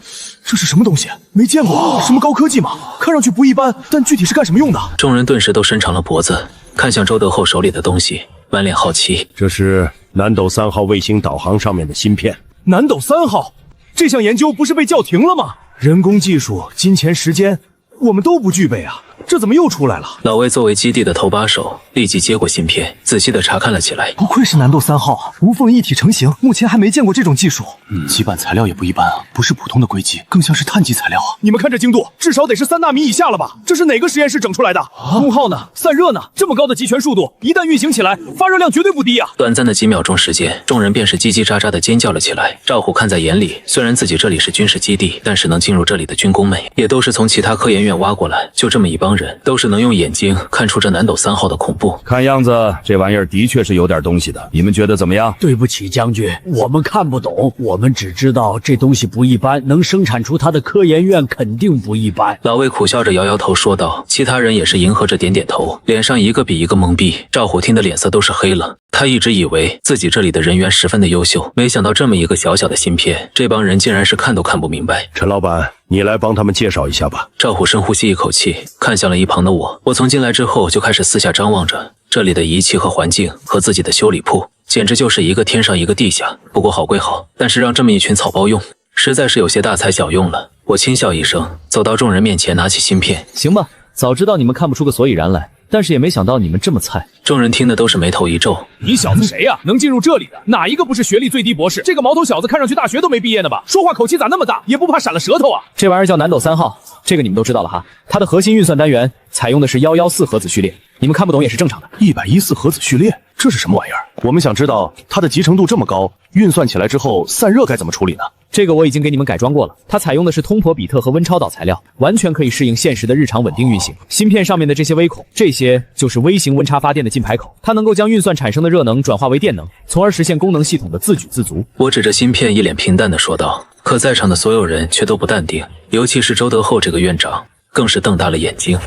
这是什么东西？没见过，什么高科技吗？看上去不一般，但具体是干什么用的？众人顿时都伸长了脖子，看向周德厚手里的东西，满脸好奇。这是南斗3号卫星导航上面的芯片。南斗3号，这项研究不是被叫停了吗？人工技术、金钱、时间，我们都不具备啊，这怎么又出来了？老魏作为基地的头把手，立即接过芯片，仔细的查看了起来。不愧是南斗3号，无缝一体成型，目前还没见过这种技术。基板材料也不一般啊，不是普通的硅基，更像是碳基材料啊。你们看这精度，至少得是3纳米以下了吧？这是哪个实验室整出来的？功耗呢？散热呢？这么高的极权速度，一旦运行起来，发热量绝对不低啊！短暂的几秒钟时间，众人便是叽叽喳喳的尖叫了起来。赵虎看在眼里，虽然自己这里是军事基地，但是能进入这里的军工们，也都是从其他科研院挖过来。就这么一帮人，都是能用眼睛看出这南斗3号的恐怖。看样子这玩意儿的确是有点东西的，你们觉得怎么样？对不起，将军，我们看不懂，我们只知道这东西不一般，能生产出它的科研院肯定不一般。老魏苦笑着摇摇头说道，其他人也是迎合着点点头，脸上一个比一个懵逼。赵虎听的脸色都是黑了，他一直以为自己这里的人员十分的优秀，没想到这么一个小小的芯片，这帮人竟然是看都看不明白。陈老板，你来帮他们介绍一下吧。赵虎深呼吸一口气，看向了一旁的我。我从进来之后就开始四下张望着，这里的仪器和环境和自己的修理铺，简直就是一个天上一个地下。不过好归好，但是让这么一群草包用，实在是有些大材小用了。我轻笑一声，走到众人面前，拿起芯片。行吧，早知道你们看不出个所以然来，但是也没想到你们这么菜。众人听的都是眉头一皱。你小子谁呀？能进入这里的哪一个不是学历最低博士？这个毛头小子看上去大学都没毕业呢吧？说话口气咋那么大？也不怕闪了舌头啊？这玩意儿叫南斗3号，这个你们都知道了哈。它的核心运算单元采用的是114核子序列，你们看不懂也是正常的。114核子序列，这是什么玩意儿？我们想知道它的集成度这么高，运算起来之后散热该怎么处理呢？这个我已经给你们改装过了，它采用的是通铂比特和温超导材料，完全可以适应现实的日常稳定运行。芯片上面的这些微孔，这些就是微型温差发电的进排口，它能够将运算产生的热能转化为电能，从而实现功能系统的自给自足。我指着芯片一脸平淡地说道，可在场的所有人却都不淡定，尤其是周德厚这个院长更是瞪大了眼睛。